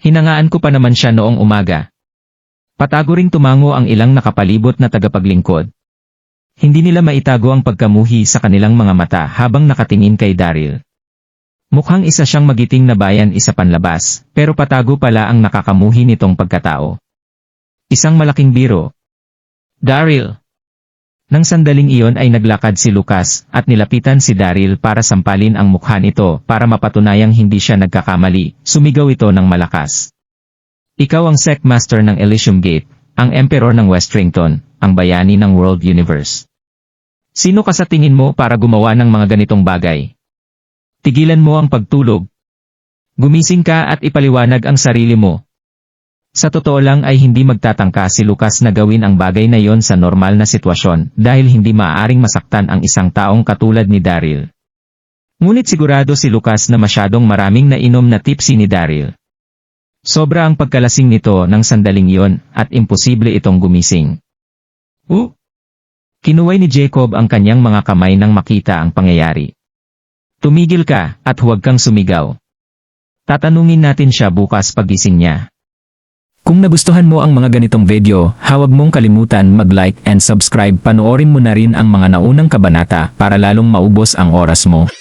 Hinangaan ko pa naman siya noong umaga. Patago ring tumango ang ilang nakapalibot na tagapaglingkod. Hindi nila maitago ang pagkamuhi sa kanilang mga mata habang nakatingin kay Daryl. Mukhang isa siyang magiting na bayan isa panlabas, pero patago pala ang nakakamuhi nitong pagkatao. Isang malaking biro. Daryl. Nang sandaling iyon ay naglakad si Lucas at nilapitan si Daryl para sampalin ang mukha nito para mapatunayang hindi siya nagkakamali, sumigaw ito ng malakas. Ikaw ang Secmaster ng Elysium Gate, ang Emperor ng Westrington, ang bayani ng World Universe. Sino ka sa tingin mo para gumawa ng mga ganitong bagay? Tigilan mo ang pagtulog. Gumising ka at ipaliwanag ang sarili mo. Sa totoo lang ay hindi magtatangka si Lucas na gawin ang bagay na yon sa normal na sitwasyon dahil hindi maaaring masaktan ang isang taong katulad ni Daryl. Ngunit sigurado si Lucas na masyadong maraming nainom na tipsy ni Daryl. Sobra ang pagkalasing nito ng sandaling iyon at imposible itong gumising. Kinuway ni Jacob ang kanyang mga kamay nang makita ang pangyayari. Tumigil ka at huwag kang sumigaw. Tatanungin natin siya bukas pagising niya. Kung nagustuhan mo ang mga ganitong video, huwag mong kalimutan mag-like and subscribe. Panoorin mo na rin ang mga naunang kabanata para lalong maubos ang oras mo.